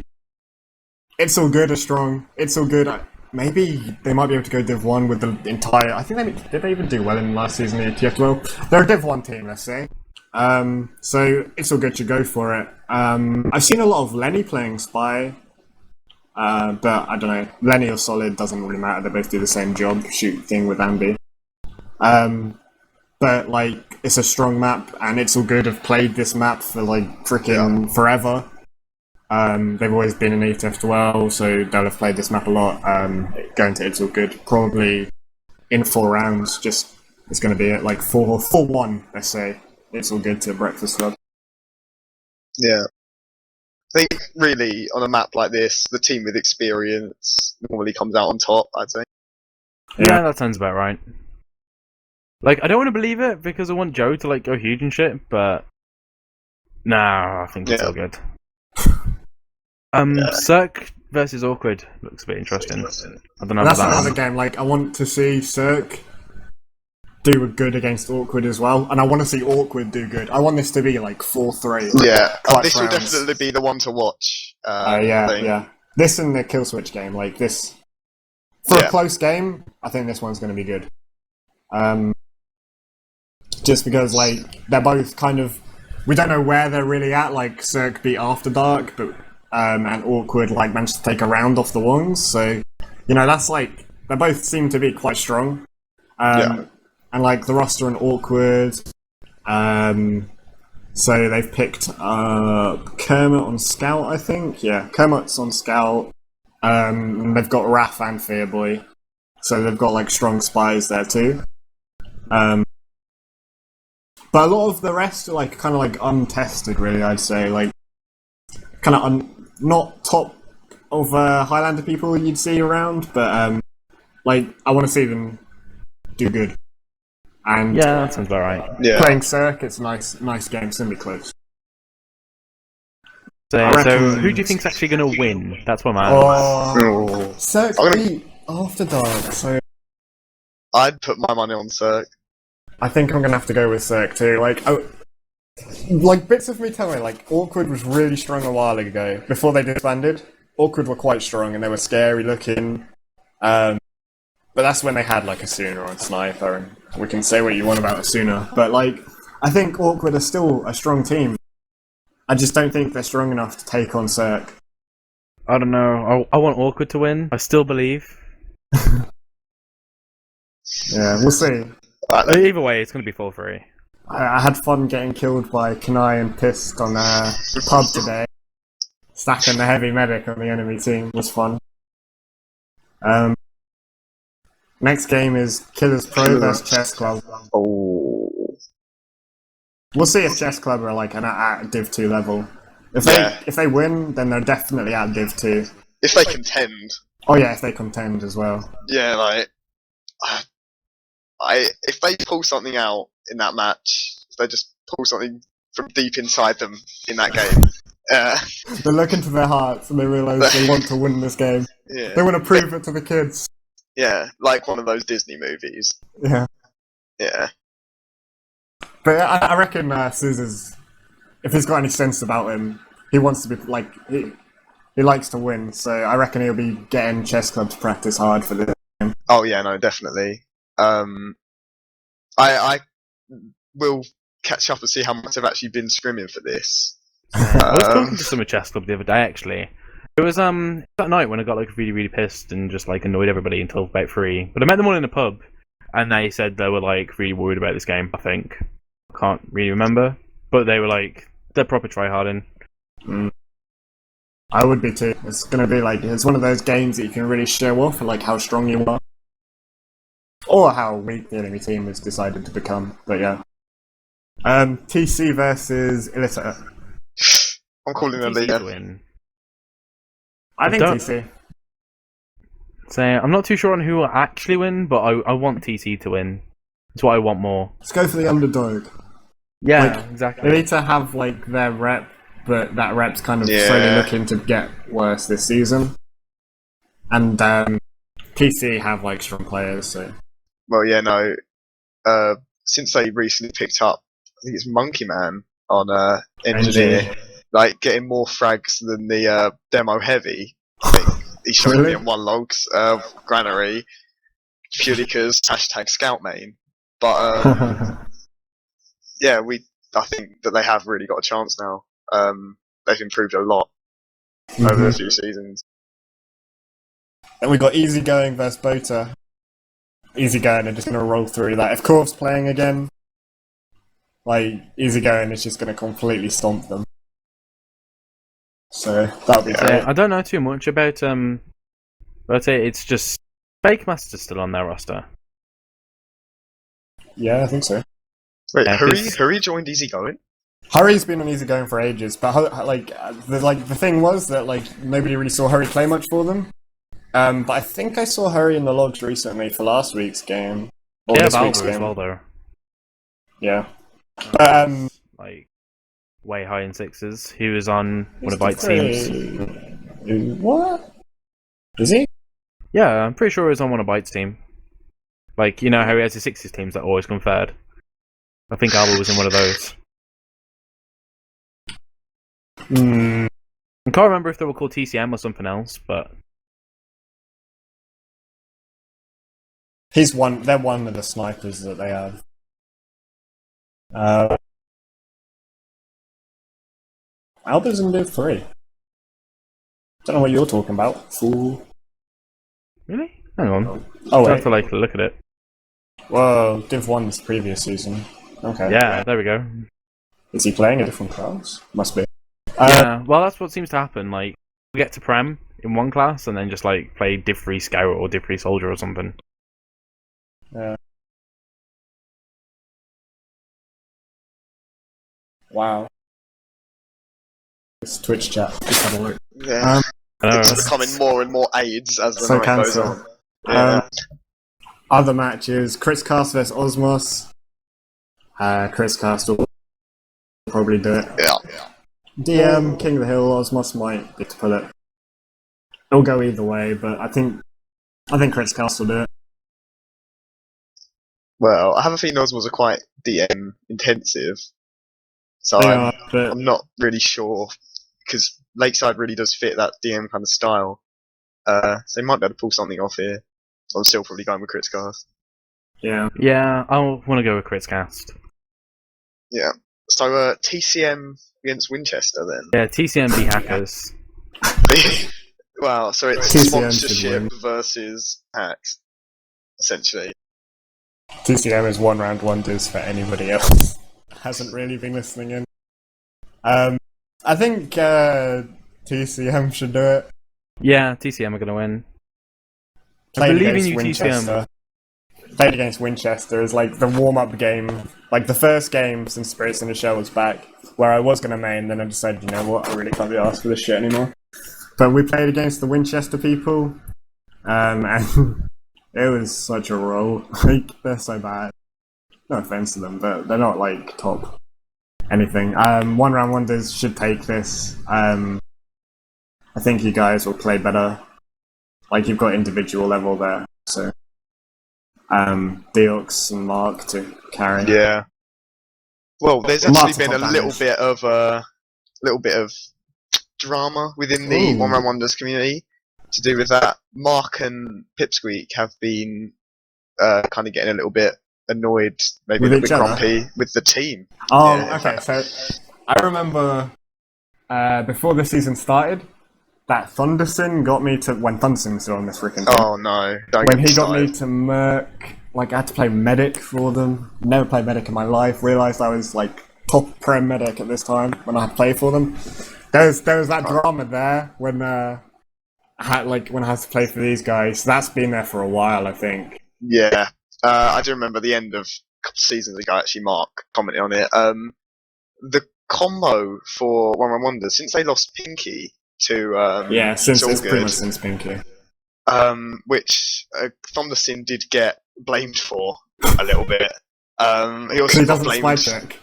It's All Good are strong. It's All Good. Maybe they might be able to go Div 1 with the entire... I think did they even do well in last season in ETF? Well, they're a Div 1 team, let's say. So It's All Good to go for it. I've seen a lot of Lenny playing Spy. But I don't know. Lenny or Solid doesn't really matter. They both do the same job, shoot thing with Ambi. But like, it's a strong map, and It's All Good have played this map for like freaking forever. They've always been in ETF12, so they'll have played this map a lot. Going to It's All Good, probably in 4 rounds, just it's going to be at like 4-1, let's say. It's All Good to Breakfast Club. Yeah. I think, really, on a map like this, the team with experience normally comes out on top, I'd say. Yeah, that sounds about right. Like, I don't want to believe it because I want Joe to like go huge and shit, but nah, I think it's all good. Cirque versus Awkward looks a bit interesting. I don't know That's about that another one. game. Like, I want to see Cirque do good against Awkward as well, and I want to see Awkward do good. I want this to be like 4-3. Yeah, this will rounds. definitely be the one to watch. Yeah. This and the Kill Switch game, like this. For a close game, I think this one's going to be good. Just because, like, they're both kind of... We don't know where they're really at, like, Cirque beat After Dark, but and Awkward, like, managed to take a round off the ones, so, you know, that's, like... They both seem to be quite strong. And, like, the roster and Awkward... so they've picked Kermit on Scout, I think. Yeah, Kermit's on Scout. They've got Raph and Fearboy. So they've got, like, strong spies there, too. But a lot of the rest are like kind of like untested, really. I'd say like kind of not top of Highlander people you'd see around, but like I want to see them do good. And Yeah, that sounds about right. Yeah. playing Cirque, it's a nice game. It's gonna be close. So, I reckon- who do you think's actually going to win? That's what I'm asking. Oh. Cirque I'm gonna- beat After Dark, so I'd put my money on Cirque. I think I'm gonna have to go with Cirque too. Like bits of me tell me like Awkward was really strong a while ago before they disbanded. Awkward were quite strong and they were scary looking. But that's when they had like Asuna on Sniper, and we can say what you want about Asuna. But like, I think Awkward are still a strong team. I just don't think they're strong enough to take on Cirque. I don't know. I want Awkward to win. I still believe. Yeah, we'll see. Either way, it's going to be 4-3. I had fun getting killed by Kanai and Pissed on pub today. Stacking the heavy medic on the enemy team was fun. Next game is Killers Pro vs Chess Club. Oh. We'll see if Chess Club are like at Div 2 level. If they win, then they're definitely at Div 2. If they contend. Oh yeah, if they contend as well. Yeah, like if they pull something out in that match, if they just pull something from deep inside them in that game. They look into their hearts and they realise they want to win this game. Yeah. They want to prove it to the kids. Yeah, like one of those Disney movies. Yeah. Yeah. But I reckon Suzu's, if he's got any sense about him, he wants to be like he likes to win. So I reckon he'll be getting Chess Club to practice hard for this game. Oh yeah, no, definitely. I will catch up and see how much I've actually been scrimming for this. I was talking to some of Chess Club the other day, actually. It was that night when I got like really, really pissed and just like annoyed everybody until about 3. But I met them all in a pub, and they said they were like really worried about this game. I think I can't really remember, but they were like they're proper tryharding. I would be too. It's gonna be like it's one of those games that you can really show off, like how strong you are, or how weak the enemy team has decided to become. But yeah, TC versus Illiter. I'm calling a TC leader. to win. I think don't- TC. So I'm not too sure on who will actually win, but I want TC to win. It's what I want more. Let's go for the underdog. Yeah, Like, exactly. They need to have like their rep, but that rep's kind of Yeah. slowly looking to get worse this season. And TC have like strong players, so Well, yeah, no. Since they recently picked up, I think it's Monkey Man on Engineer, like getting more frags than the demo heavy. I think he showed Really? me in one logs granary purely because #scout main. But yeah, I think that they have really got a chance now. They've improved a lot over a few seasons. And we got Easygoing versus Bota. Easygoing are just going to roll through that. If Corp's playing again, like, Easygoing is just going to completely stomp them. So, that'll be great. I don't know too much about but it's just Fake Master's still on their roster. Yeah, I think so. Wait, Yeah, Hurry joined Easygoing? Hurry's been on Easygoing for ages, but the thing was that like nobody really saw Hurry play much for them. But I think I saw Hurry in the logs recently for last week's game. Or Yeah, this Valver week's as game. well, though. Yeah. Like way high in sixes. He was on one of Byte's teams. What? Is he? Yeah, I'm pretty sure he was on one of Byte's team. Like, you know how he has his sixes teams that always come third? I think Alba was in one of those. I can't remember if they were called TCM or something else, but They're one of the snipers that they have. Alba's in Div 3. Don't know what you're talking about, fool. really? Hang on. Oh, I wait. have to like look at it. Whoa, Div 1's previous season. Okay. Yeah, there we go. Is he playing a different class? Must be. Yeah, well, that's what seems to happen. Like, we get to Prem in one class and then just like play Div 3 Scout or Div 3 Soldier or something. Yeah. Wow. This Twitch chat. Let's have a look. Yeah. It's Uh, becoming more and more AIDS as the So night goes cancer. on. Yeah. Other matches: Chris Cast vs Osmos. Chris Cast will probably do it. Yeah. DM King of the Hill. Osmos might get to pull it. It'll go either way, but I think Chris Cast will do it. Well, I have a feeling Osmos are quite DM intensive, so They I'm are, but not really sure because Lakeside really does fit that DM kind of style. So they might be able to pull something off here. I'm still probably going with Crit Cast. yeah. yeah, I want to go with Crits Cast. Yeah. So TCM against Winchester then. Yeah, TCMB hackers. Wow. So it's TCM should sponsorship win. versus hacks, essentially. TCM is one round wonders for anybody else. Hasn't really been listening in. I think TCM should do it. Yeah, TCM are gonna win. I Played believe in against you, Winchester. Played against Winchester is like the warm-up game, like the first game since Spirits in the Shell was back, where I was going to main, then I decided, you know what, I really can't be asked for this shit anymore. But we played against the Winchester people, and it was such a roll. Like, they're so bad. No offense to them, but they're not like top anything. One round wonders should take this. I think you guys will play better. Like, you've got individual level there, so Deox and Mark to carry. Yeah. Well, there's Mark's actually been a top little damage. bit of drama within the Ooh. One Round Wonders community to do with that. Mark and Pipsqueak have been kind of getting a little bit annoyed, maybe With a little each bit other? grumpy with the team. Oh, Yeah. okay. So I remember before the season started, that Thundersin got me to when Thundersin was still on this freaking team. Oh no! Don't When get he got me started. to Merc, like I had to play medic for them. Never played medic in my life. Realized I was like top prem medic at this time when I had to play for them. There was that drama there when I had to play for these guys. That's been there for a while, I think. Yeah, I do remember the end of a couple of seasons ago. Actually, Mark commented on it. The combo for One Round Wonders since they lost Pinky to Yeah, since it's pretty Solgood, much since Pinky. which Thundersin did get blamed for a little bit. He also He got doesn't blamed. spy check.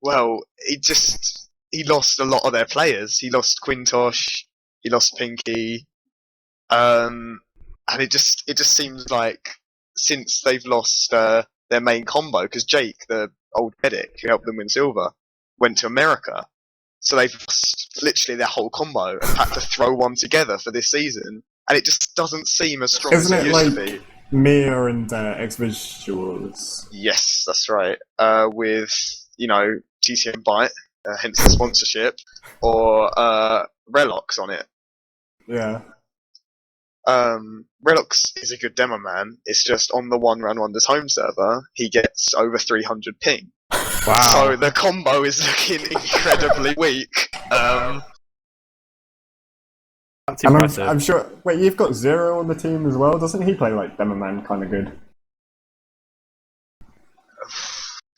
Well, he lost a lot of their players. He lost Quintosh, he lost Pinky, and it just seems like since they've lost their main combo, because Jake, the old medic who helped them win silver, went to America, so they've lost literally their whole combo and had to throw one together for this season, and it just doesn't seem as strong Isn't as it it used to like be. Mia and X Visuals? Yes, that's right. With TCM Byte, hence the sponsorship, or Relox on it. Yeah. Relox is a good demo man. It's just on the One Round Wonders home server, he gets over 300 ping. Wow. So the combo is looking incredibly weak. That's And impressive. I'm sure. Wait, you've got Zero on the team as well. Doesn't he play like Demo Man kind of good?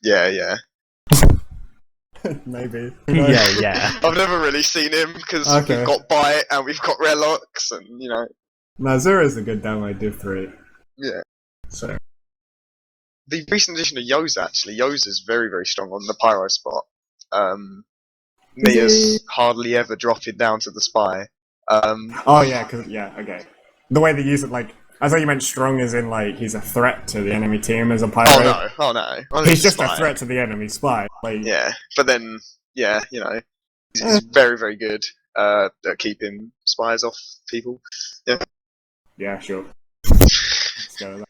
Yeah. Maybe. yeah. I've never really seen him because Okay. we've got Byte and we've got Relox, and No, Zero's a good demo Div 3. yeah. So the recent addition of Yoza, actually. Yoza's very, very strong on the pyro spot. Mia's hardly ever dropping down to the spy. Oh yeah, okay. The way they use it, like, I thought you meant strong as in, like, he's a threat to the enemy team as a pyro. Oh no. Well, he's just a threat to the enemy spy. Like, yeah, but then, yeah, he's very, very good at keeping spies off people. Yeah. Yeah, sure. Let's go with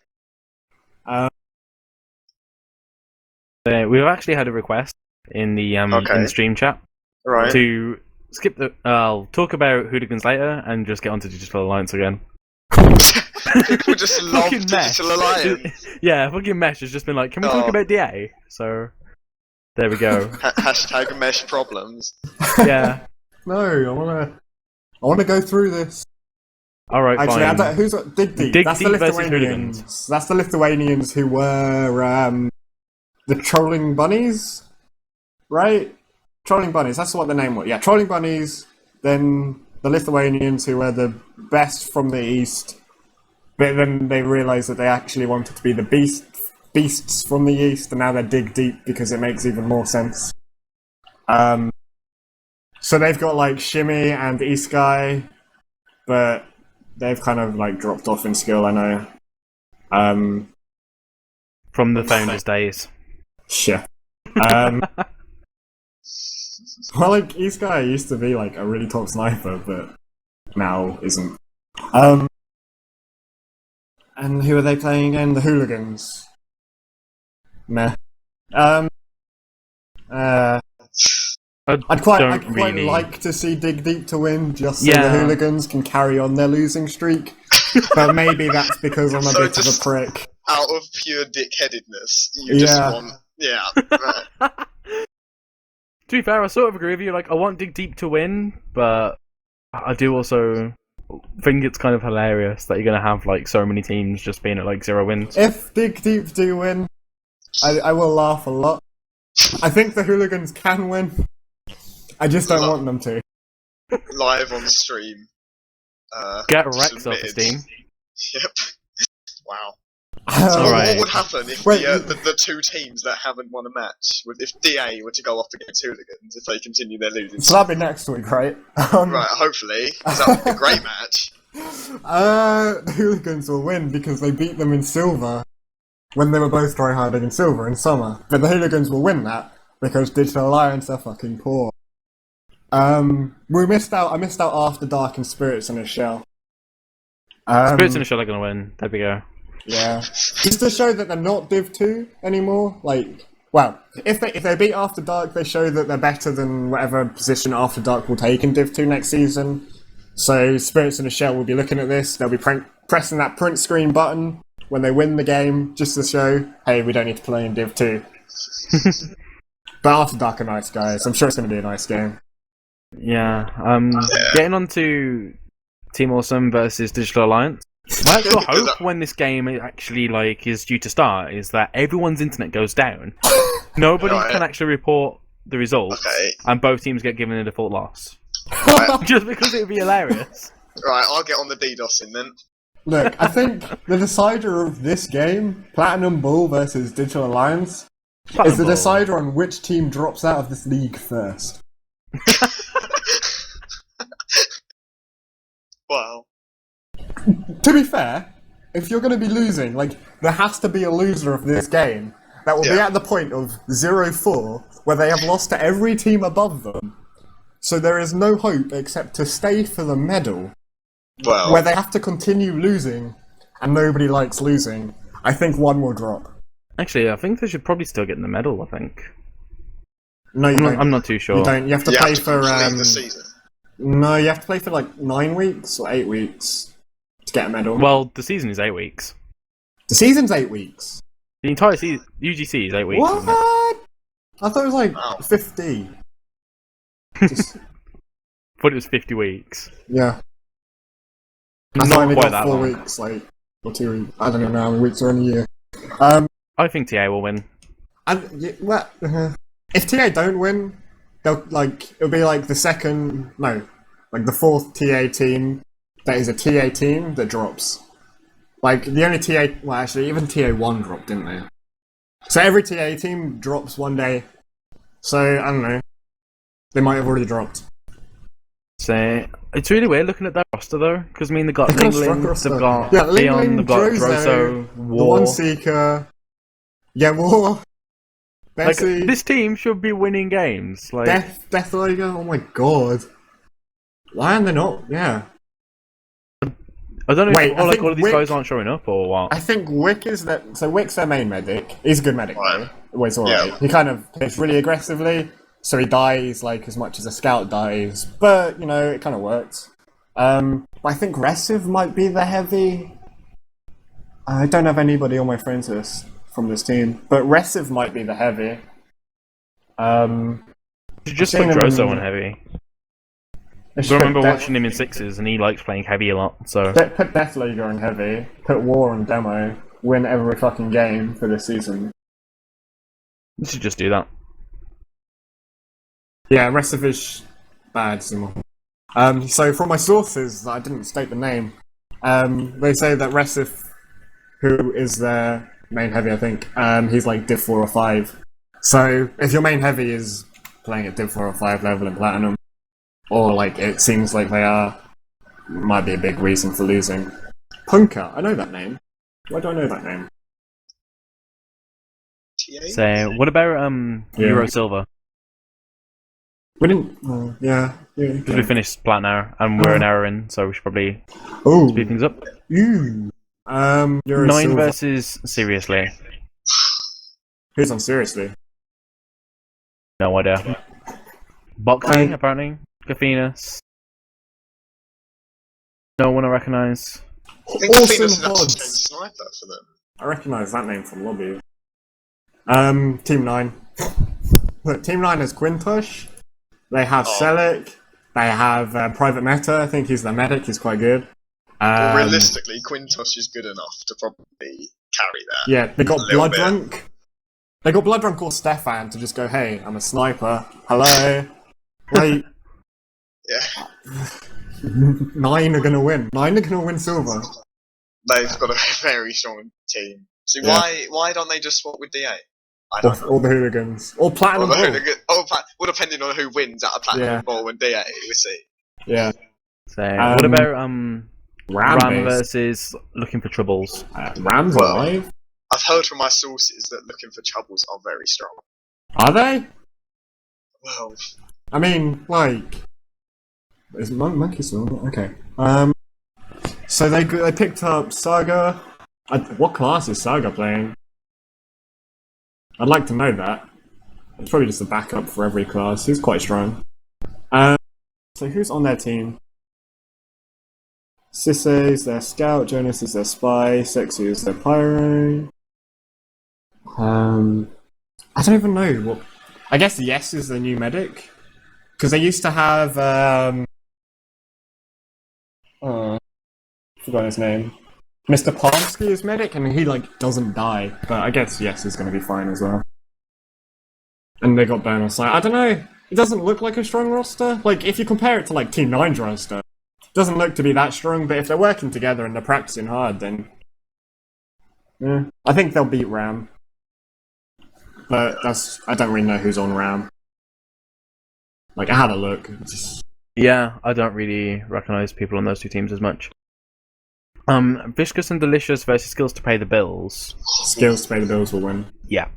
that. We've actually had a request in the in the stream chat to skip the. I'll talk about hooligans later and just get onto Digital Alliance again. People just love Digital Alliance. Yeah, fucking Mesh has just been like, can we talk about DA? So there we go. Hashtag Mesh problems. Yeah. No, I wanna go through this. All right, actually, fine. Who's Dig Deep? That's the Lithuanians. That's the Lithuanians who were the Trolling Bunnies, right? Trolling Bunnies. That's what the name was. Yeah, Trolling Bunnies. Then the Lithuanians, who were the best from the east, but then they realised that they actually wanted to be the beasts from the east, and now they're Dig Deep because it makes even more sense. So they've got like Shimmy and East Guy, but they've kind of like dropped off in skill, I know. From the founders' days. Sure. Well, like, East Guy used to be like a really top sniper, but now isn't. And who are they playing again? The Hooligans. Meh. I'd quite like to see Dig Deep to win, just so the Hooligans can carry on their losing streak. But maybe that's because I'm a bit of a prick. Out of pure dickheadedness, you just want... Yeah, right. To be fair, I sort of agree with you. Like, I want Dig Deep to win, but I do also think it's kind of hilarious that you're going to have like so many teams just being at like 0 wins. If Dig Deep do win, I will laugh a lot. I think the Hooligans can win. I just don't want them to. Live on stream. Get wrecked, self-esteem. Yep. Wow. So what would happen if the two teams that haven't won a match, if DA were to go off against Hooligans, if they continue their losing? So that'll be next week, right? Right, hopefully. Because that would be a great match. The Hooligans will win because they beat them in Silver when they were both tryharding in Silver in Summer. But the Hooligans will win that because Digital Alliance are fucking poor. I missed out After Dark and Spirits in a Shell. Spirits in a Shell are gonna win. There we go. Yeah. Just to show that they're not Div 2 anymore. Like, well, if they beat After Dark, they show that they're better than whatever position After Dark will take in Div 2 next season. So Spirits in a Shell will be looking at this. They'll be pressing that print screen button when they win the game, just to show, hey, we don't need to play in Div 2. But After Dark are nice guys. I'm sure it's going to be a nice game. Yeah. Getting on to Team Awesome versus Digital Alliance. My actual hope when this game actually is due to start is that everyone's internet goes down. Nobody can actually report the results, and both teams get given a default loss. Right. Just because it would be hilarious. Right, I'll get on the DDoSing then. Look, I think the decider of this game, Platinum Bull versus Digital Alliance, is the decider on which team drops out of this league first. Wow. To be fair, if you're going to be losing, there has to be a loser of this game that will be at the point of 0-4, where they have lost to every team above them. So there is no hope except to stay for the medal, where they have to continue losing, and nobody likes losing. I think one will drop. Actually, I think they should probably still get in the medal, I think. No, I'm not too sure. You don't. You have to play for... the season. No, you have to play for 9 weeks or 8 weeks to get a medal. Well, the season is 8 weeks. The season's 8 weeks? The entire season, UGC is 8 weeks, what? Isn't it? I thought it was 50. Just... thought it was 50 weeks. Yeah. I thought we got 4 weeks, or 2 weeks. I don't know how many weeks are in a year. I think TA will win. If TA don't win, they'll it'll be the fourth TA team that is a TA team that drops. The only TA, well, actually, even TA1 dropped, didn't they? So every TA team drops one day. So, I don't know. They might have already dropped. So it's really weird looking at that roster though, because I mean they've got They've got a Ling strong Ling, roster. they've got Yeah, Ling Leon, Ling, they've got Drozo, Droso, The War. One Seeker. Yeah, War. Like Bessie. this team should be winning games. Like Death Liger. Oh my god. Why are they not? Yeah. I don't know Wait, if I all think of these Wick- guys aren't showing up or what. I think Wick is that. So Wick's their main medic. He's a good medic though. Well, he's alright. Yeah. He kind of plays really aggressively, so he dies like as much as a scout dies. But you know, it kind of works. I think Resiv might be the heavy. I don't have anybody on my friends list from this team, but Resiv might be the heavy. You should just put seen him Droso in- on heavy. I I remember watching him in sixes, and he likes playing heavy a lot. So Put Death Leaguer on heavy, put War on demo, win every fucking game for this season. you should just do that. Yeah, Resivish bad Simon. So from my sources, I didn't state the name. They say that Resiv, who is their main heavy, I think, he's like Div 4 or 5. So if your main heavy is playing at Div 4 or 5 level in Platinum, or like it seems like they are, might be a big reason for losing. Punka, I know that name. Why do I know that name? TA? So what about Euro Silver? We didn't. Yeah. Because we finished Platinum hour, and we're an hour in, so we should probably Oh. speed things up. Ooh. Euro 9 Silver. versus seriously. Who's on seriously? No idea. Boxing apparently. Gafinas. No one I recognise. I think Awesome Phoenix is actually odds. trained sniper for them. I recognise that name from lobby. Team 9. Look, Team 9 has Quintush. They have Selic. They have Private Meta. I think he's their medic. He's quite good. Well, realistically, Quintus is good enough to probably carry that. Yeah, they got A little bit. Bloodrunk. They got Bloodrunk or Stefan to just go, hey, I'm a sniper. Hello. Like, Yeah, 9 are gonna win. 9 are gonna win silver. they've got a very strong team. So Yeah. why don't they just swap with DA? I don't know. All the hooligans. Or Platinum Well, Ball. well, depending on who wins out of Platinum Yeah. Ball and DA, we'll see. Yeah. So what about Ram Ram versus looking for troubles? Ram's Well- alive? I've heard from my sources that looking for troubles are very strong. Are they? Well, I mean, like, is Monkey still on it? Okay. So they picked up Saga. What class is Saga playing? I'd like to know that. It's probably just a backup for every class. He's quite strong. So who's on their team? Sisse is their scout. Jonas is their spy. Sexy is their pyro. I don't even know what. I guess Yes is the new medic. Because they used to have, forgot his name. Mr. Palmsky is medic, and he, like, doesn't die. But I guess Yes is going to be fine as well. And they got Burn on site. I don't know. It doesn't look like a strong roster. Like, if you compare it to, like, Team 9's roster, it doesn't look to be that strong. But if they're working together and they're practicing hard, then... Yeah. I think they'll beat Ram. But I don't really know who's on Ram. Like, I had a look. Yeah, I don't really recognise people on those two teams as much. Viscous and Delicious versus Skills to Pay the Bills. Skills to pay the bills will win. Yeah.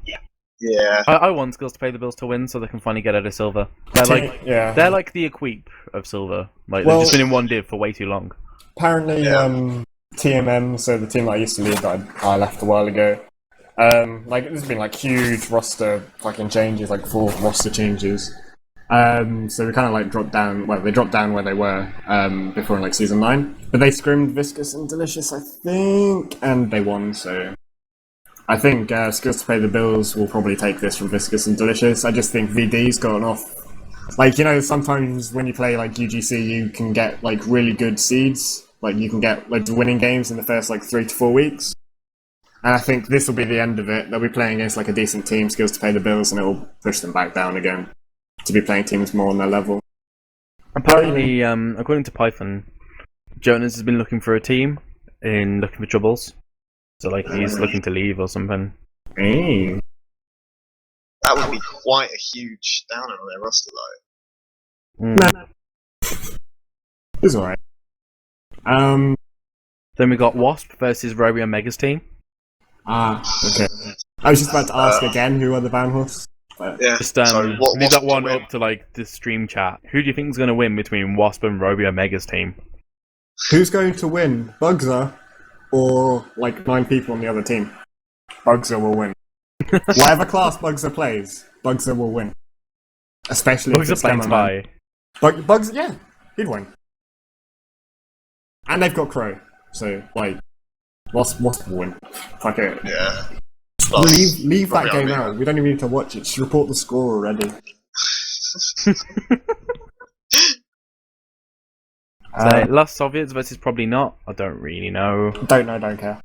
yeah. I want Skills to Pay the Bills to win so they can finally get out of Silver. They're like the Equip of Silver. Like, Well- they've just been in one div for way too long. Apparently, Yeah. TMM, so the team that I used to lead that I left a while ago, like, there's been, like, huge roster fucking changes, like, 4 roster changes. So we kind of, like, dropped down, well, they dropped down where they were, before in, like, Season 9. But they scrimmed Viscous and Delicious, I think, and they won, so... I think, Skills to Pay the Bills will probably take this from Viscous and Delicious. I just think VD's gotten off. Like, you know, sometimes when you play, like, UGC, you can get, like, really good seeds. Like, you can get, like, winning games in the first, like, 3 to 4 weeks. And I think this will be the end of it. They'll be playing against, like, a decent team, Skills to Pay the Bills, and it will push them back down again to be playing teams more on their level. Apparently, according to Python, Jonas has been looking for a team in Looking for Troubles. So, like, he's looking to leave or something. Hey. That would be quite a huge downer on their roster, though. It's alright. Then we got Wasp versus Roby Omega's team. Okay. I was just about to ask again who are the ban hosts. Yeah. Just so leave that one win? up to like the stream chat. Who do you think is going to win between Wasp and Roby Omega's team? Who's going to win? Bugzer or like 9 people on the other team? Bugzer will win. Whatever class Bugzer plays, Bugzer will win. Especially if Bugzer it's playing Cameraman. Spy. Bugzer, yeah, he'd win. And they've got Crow, so like, Wasp will win. Fuck it. Yeah. Leave that game out. We don't even need to watch it. Just report the score already. So, Lost Soviets versus probably not. I don't really know. Don't care.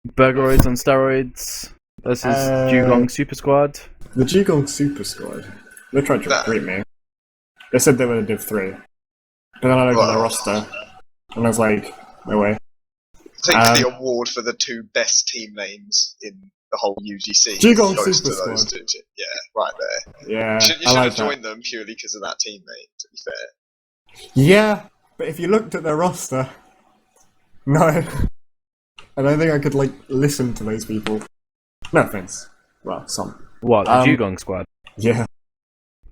Burgeroids on steroids versus Dugong Super Squad. The Dugong Super Squad. They tried to recruit me. They said they were a Div 3. But then I looked at their roster, and I was like, no way. I think the award for the 2 best team names in the whole UGC Dugong goes Super to those Squad. 2. Yeah, right there. Yeah, You should I like have joined them purely because of that teammate, to be fair. Yeah, but if you looked at their roster, no. I don't think I could, like, listen to those people. No offense. Well, some. What, the Dugong Squad? Yeah.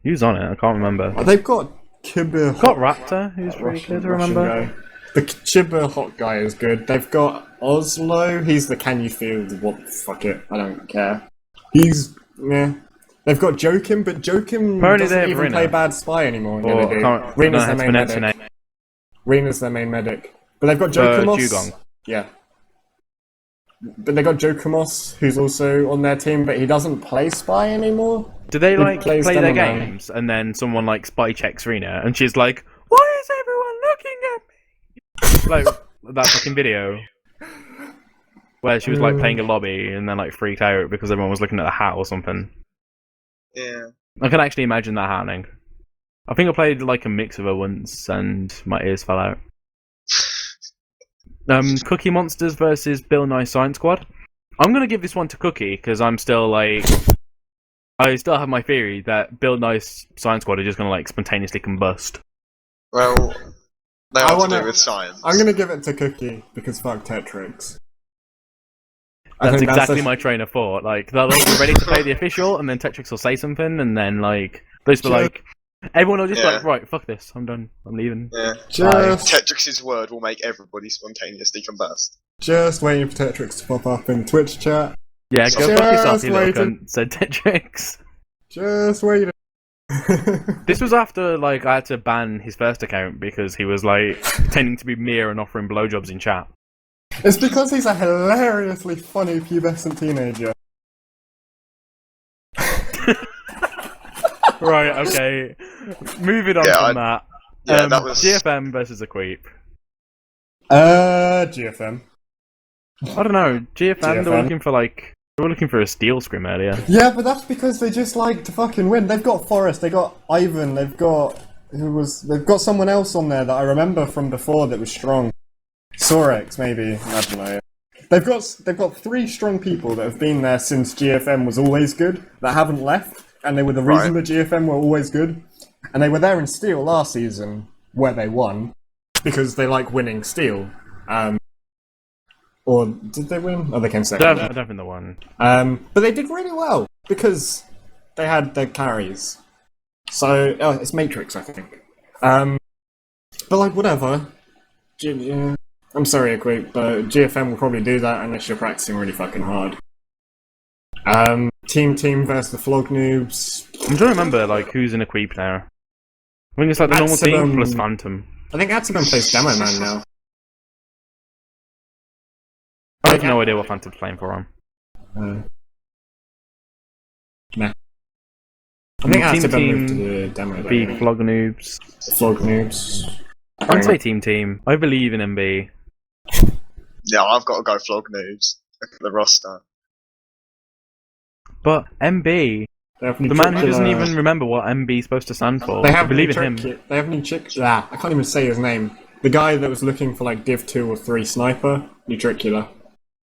Who's on it? I can't remember. They've got Kibir. Got Raptor, who's pretty good to remember. Guy. The Chiba Hot guy is good. They've got Oslo. He's the can you feel what? Fuck it. I don't care. He's yeah. They've got Jokim, but Jokim doesn't even play bad spy anymore. Yeah, they do. Rena's their main medic. Rena's their main medic. But they've got Jokimos. Dugong. Yeah. But they got Jokimos, who's also on their team, but he doesn't play spy anymore. Do they like plays play their Demoman. games and then someone like spy checks Rena and she's like, "Why is everyone looking at me?" Like that fucking video where she was like playing a lobby and then like freaked out because everyone was looking at the hat or something. Yeah. I can actually imagine that happening. I think I played like a mix of her once and my ears fell out. Cookie Monsters versus Bill Nye Science Squad. I'm gonna give this one to Cookie because I'm still like, I still have my theory that Bill Nye's Science Squad are just gonna like spontaneously combust. Well, they have to do with science. I'm gonna give it to Cookie because fuck Tetrix. That's exactly my train of thought. Like they'll be ready to play the official, and then Tetrix will say something, and then like those will like everyone will just like, right, fuck this, I'm done, I'm leaving. Yeah. Tetrix's word will make everybody spontaneously combust. Just waiting for Tetrix to pop up in Twitch chat. Yeah, go fuck yourself, you little cunt, said Tetrix. Just waiting. This was after like I had to ban his first account because he was like pretending to be Mia and offering blowjobs in chat. It's because he's a hilariously funny pubescent teenager. Right, okay. Moving on from that. Yeah, that was GFM versus a Queep. GFM. I don't know. GFM. They were looking for a steel scrim earlier. Yeah, but that's because they just like to fucking win. They've got Forrest, they got Ivan, they've got someone else on there that I remember from before that was strong. Sorex, maybe. I don't know. They've got 3 strong people that have been there since GFM was always good, that haven't left, and they were the reason that GFM were always good. And they were there in Steel last season, where they won, because they like winning Steel. Or did they win? Oh, they came second. I don't think they won. But they did really well, because they had their carries. So, it's Matrix, I think. But like, whatever. I'm sorry, Equate, but GFM will probably do that unless you're practicing really fucking hard. Team versus the Flog Noobs. I'm trying to remember like who's in a Queep now. I think it's like the normal team plus Phantom. I think Atsuban plays Demo Man now. I have no idea what Phantom's playing for him. Nah. I think Atsuban team moved to the Demo. Be Flog Noobs. Flog Noobs. I'd say team. I believe in MB. Yeah, I've got to go Flog Noobs. Look at the roster. But MB, the man who doesn't even remember what MB is supposed to stand for, I believe in him. They have I can't even say his name. The guy that was looking for like Div 2 or 3 sniper, Nutricula.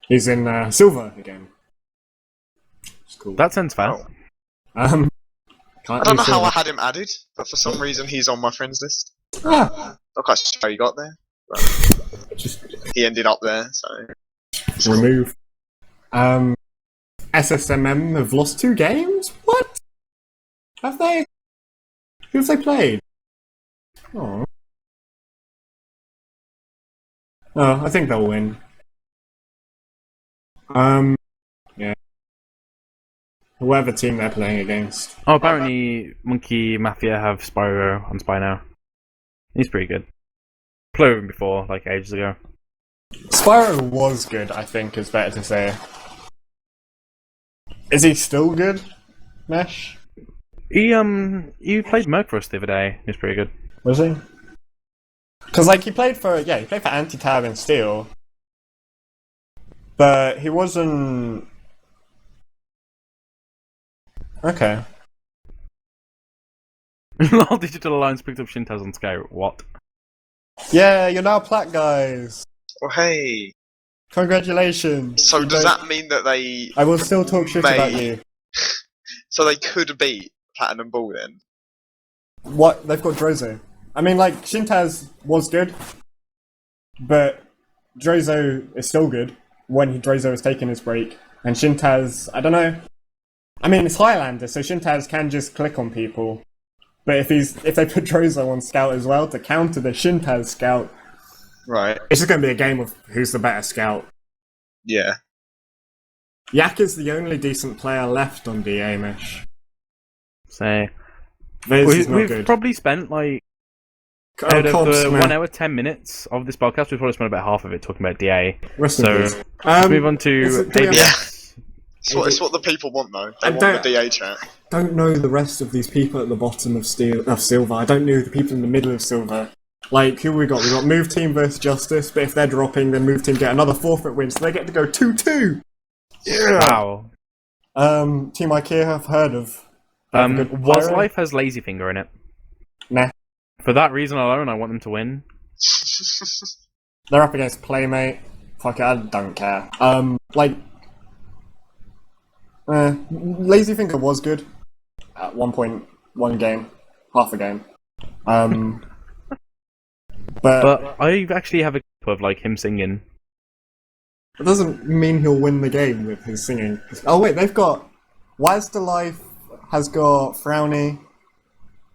He's in Silver again. It's cool. That sounds fair. Um, I don't know how I had him added, but for some reason he's on my friends list. Ah, Not quite sure how he got there, but just he ended up there, so... remove. SSMM have lost 2 games? What? Have they? Who have they played? Oh. Oh, I think they'll win. Yeah. Whoever team they're playing against. Oh, apparently Monkey Mafia have Spyro on Spy now. He's pretty good. Played with him before, like ages ago. Spyro was good, I think, is better to say. Is he still good, Mesh? He played Merc for us the other day. He's pretty good. Was he? Because, like, he played for Anti-Tab and Steel. But he wasn't... Okay. Lol, Digital Alliance picked up Shintaz on Scout. What? Yeah, you're now Plat, guys! Oh, hey! Congratulations! So does that mean that they... I will still talk shit about you. So they could beat Platinum Ball then? What? They've got Drozo. I mean, like, Shintaz was good, but Drozo is still good when Drozo has taken his break. And Shintaz, I don't know. I mean, it's Highlander, so Shintaz can just click on people. But if they put Drozo on Scout as well to counter the Shintaz Scout, right? It's just going to be a game of who's the better Scout. Yeah. Yak is the only decent player left on DA Mesh. So We've we've probably spent like out of the 1 hour 10 minutes of this podcast, we've probably spent about half of it talking about DA. So let's move on to ABS. It's what the people want, though. They want the DA chat. Don't know the rest of these people at the bottom of Silver. I don't know the people in the middle of Silver. Like, who we got? We got Move Team versus Justice, but if they're dropping, then Move Team get another forfeit win, so they get to go 2-2! Yeah! Wow. Team IKEA have heard of. Was Life has Lazyfinger in it. Nah. For that reason alone, I want them to win. They're up against Playmate. Fuck it, I don't care. Lazyfinger was good at one game, half a game. But I actually have a clip of like him singing. It doesn't mean he'll win the game with his singing. Oh wait, they've got Wise to Life has got Frowny,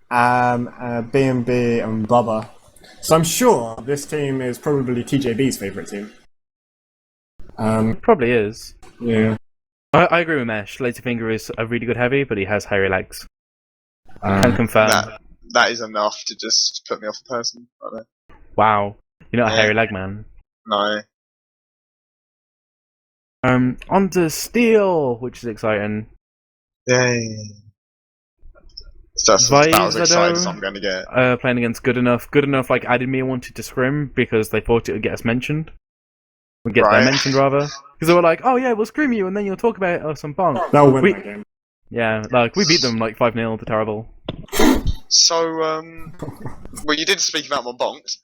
B&B and Bubba. So I'm sure this team is probably TJB's favourite team. Probably is. Yeah. I agree with Mesh. Lazyfinger is a really good heavy, but he has hairy legs. Can confirm. That is enough to just put me off a person right there. Wow. You're not a hairy leg man. No. On to Steel, which is exciting. Yay. That's about as excited as I'm going to get. Playing against Good Enough. Good Enough like added me wanted to scrim because they thought it would get us mentioned. Would get them mentioned rather. Because they were like, oh yeah, we'll scrim you and then you'll talk about us on Bonk. They'll win that game. Yeah, like we beat them like 5-0 to terrible. So, well, you did speak about my Bonk'd,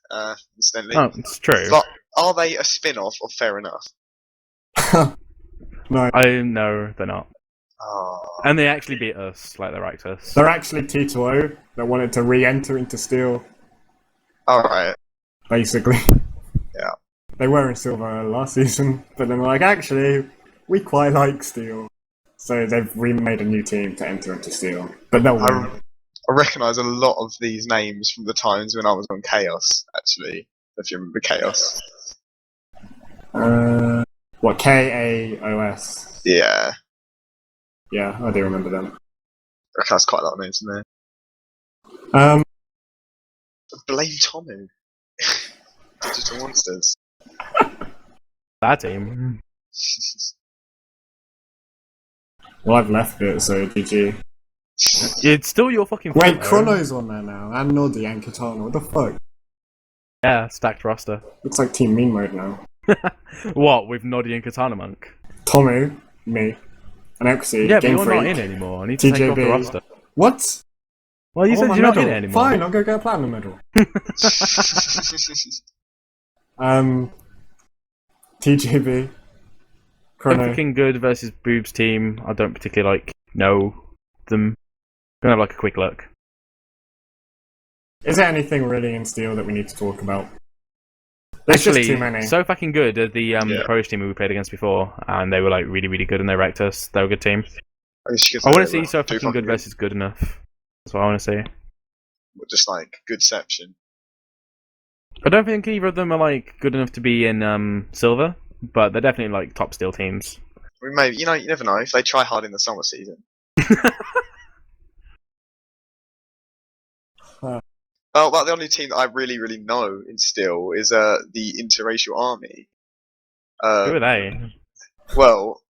incidentally. Oh, it's true. But are they a spin-off of Fair Enough? No. No, they're not. Oh. And they actually beat us, like they ranked us. They're actually T2O that wanted to re-enter into Steel. Alright. Basically. Yeah. They were in Silver last season, but then they're like, actually, we quite like Steel. So they've remade a new team to enter into Steel. But they'll win. I recognise a lot of these names from the times when I was on Chaos, actually. If you remember Chaos. What, KAOS? Yeah. Yeah, I do remember them. I recognise quite a lot of names in there. Um, Blame Tomu. Digital Monsters. That team. well, I've left it, so GG. It's still your fucking fault. Wait, Chrono's on there now, and Nordi and Katana. What the fuck? Yeah, stacked roster. Looks like Team Mean Mode now. What, with Noddy and Katana Monk? Tomu, me, and Exy, yeah, Game but you're Freak, not in it anymore. I need to take you off the TJB. roster. What? Well, you said you're not in it anymore. Fine, I'll go get a platinum medal. TJB, Chrono. Looking good versus Boob's team. I don't particularly like. No, them. Gonna have like a quick look. Is there anything really in Steel that we need to talk about? There's Actually, just too many. so fucking good are the Polish team we played against before, and they were like really, really good, and they wrecked us. They were a good team. I want to see so fucking good versus good enough. That's what I want to see. Just like goodception. I don't think either of them are like good enough to be in silver, but they're definitely like top Steel teams. We may, you never know if they try hard in the summer season. Oh, well, the only team that I really, really know in Steel is the Interracial Army. Who are they? Well,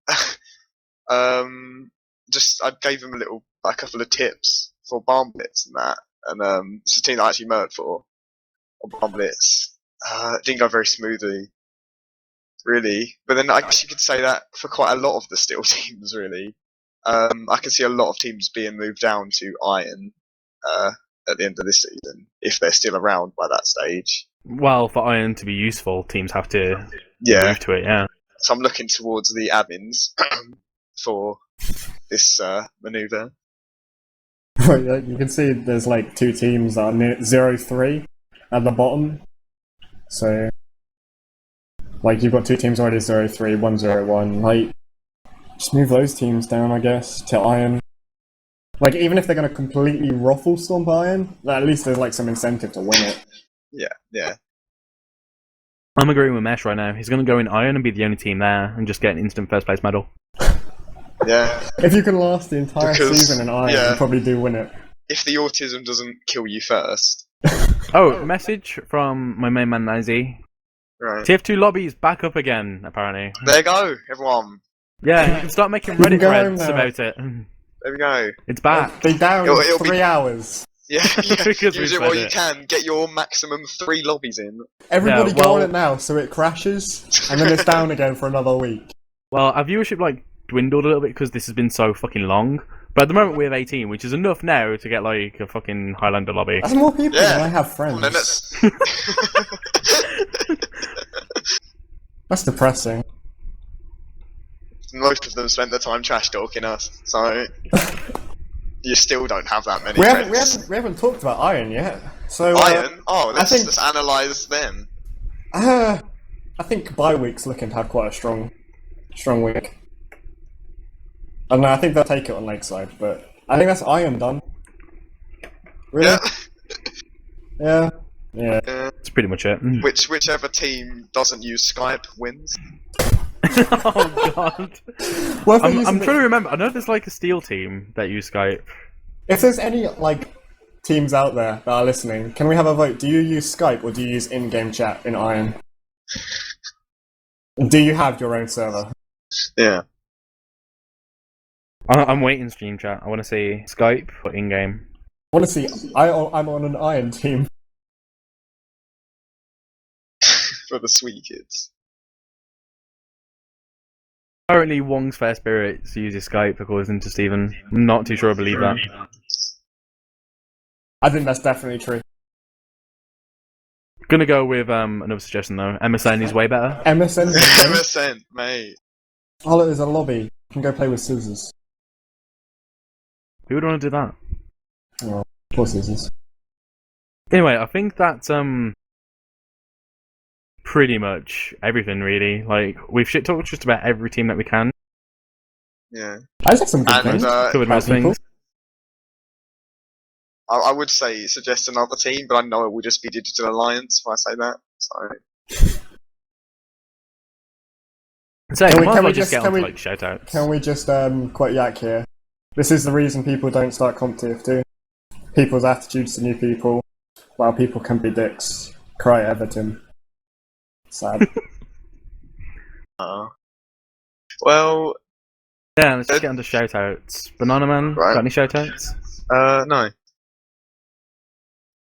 just I gave them a couple of tips for Barn Blitz and that, and it's a team that I actually murdered for on Barn Blitz. It didn't go very smoothly, really. But then I guess you could say that for quite a lot of the Steel teams, really. I can see a lot of teams being moved down to Iron. At the end of this season, if they're still around by that stage. Well, for Iron to be useful, teams have to move to it, yeah. So I'm looking towards the admins for this maneuver. You can see there's like two teams that are 0-3 at the bottom. So, like, you've got two teams already 0-3, 1-0-1. Like, just move those teams down, I guess, to Iron. Like, even if they're going to completely ruffle Stomp Iron, at least there's, like, some incentive to win it. Yeah. I'm agreeing with Mesh right now. He's going to go in Iron and be the only team there and just get an instant first place medal. Yeah. If you can last the entire season in Iron, you probably do win it. If the autism doesn't kill you first. Oh, message from my main man, Nazi. Right. TF2 lobbies back up again, apparently. There you go, everyone. Yeah, you can start making Reddit threads about it. There we go. It's back. Be down in 3 hours. Yeah. Use it while you can. Get your maximum 3 lobbies in. Everybody go on it now so it crashes, and then it's down again for another week. Well, our viewership like dwindled a little bit because this has been so fucking long. But at the moment we have 18, which is enough now to get like a fucking Highlander lobby. That's more people than I have friends. That's depressing. Most of them spent their time trash talking us, so you still don't have that many friends. We haven't talked about Iron yet. So Iron? Let's analyse them. I think bye-week's looking to have quite a strong week. I don't know, I think they'll take it on Lakeside, but I think that's Iron done. Really? Yeah. That's pretty much it. Whichever team doesn't use Skype wins. Oh god. Well, I'm trying to remember. I know there's like a Steel team that use Skype. If there's any like teams out there that are listening, can we have a vote? Do you use Skype or do you use in-game chat in Iron? Do you have your own server? Yeah. I'm waiting stream chat. I want to see Skype or in-game. I want to see. I'm on an Iron team. For the sweet kids. Apparently, Wong's Fair Spirits uses Skype, according to Stephen. I'm not too sure I believe that. I think that's definitely true. Gonna go with another suggestion though. MSN is way better. MSN? MSN, mate. Oh, there's a lobby. You can go play with Scissors. Who would want to do that? Oh, poor Scissors. Anyway, I think that's pretty much everything really. Like, we've shit talked just about every team that we can. Yeah. I just have some good things. Covered most things. I would say suggest another team, but I know it will just be Digital Alliance if I say that. So Can we just get on to like shoutouts? Can we just quote Yak here? This is the reason people don't start comp TF2. People's attitudes to new people, while people can be dicks. Cry Everton. Sad. Well... Yeah, let's just get on to shoutouts. Banana Man, got any shoutouts? No.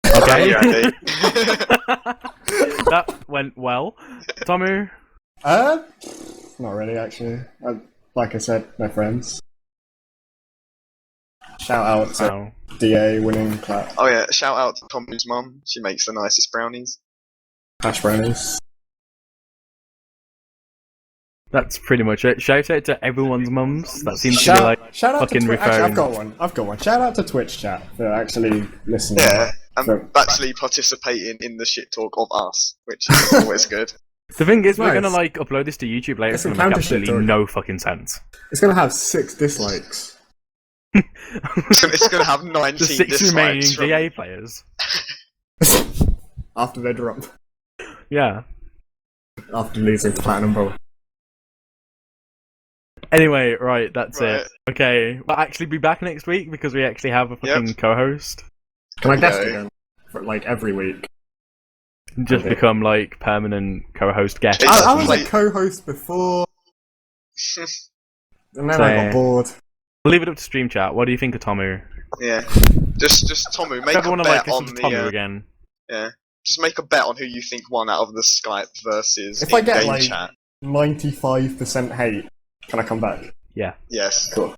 Okay. Andy. That went well. Tomu? Not really, actually. Like I said, no friends. Shout out to DA winning clap. Oh yeah, shout out to Tommy's mum. She makes the nicest brownies. Hash brownies. That's pretty much it. Shout out to everyone's mums. That seems to be like shout out to fucking Twitch. Actually, referring. I've got one. Shout out to Twitch chat for actually listening. Yeah, and So- actually participating in the shit talk of us, which is always good. The thing is, we're Nice. gonna like upload this to YouTube later. It's It's some gonna make counter shit absolutely talk. no fucking sense. It's gonna have 6 dislikes. It's gonna have 19 The 6 remaining dislikes from... DA players. After they drop. Yeah. After losing to Platinum Bowl. Anyway, right, that's Right. it. Okay, we'll actually be back next week because we actually have a fucking co-host. Can I guest Okay. again? For, like, every week. Just Okay. become like permanent co-host guest. It's- I was like- a co-host before, and then So- I got bored. We'll leave it up to stream chat. What do you think of Tomu? Yeah. Just Tomu, make If a everyone bet like on listen to Tomu the... again. Yeah. Just make a bet on who you think won out of the Skype versus If I get, in-game like- chat. 95% hate. Can I come back? Yeah. Yes. Cool.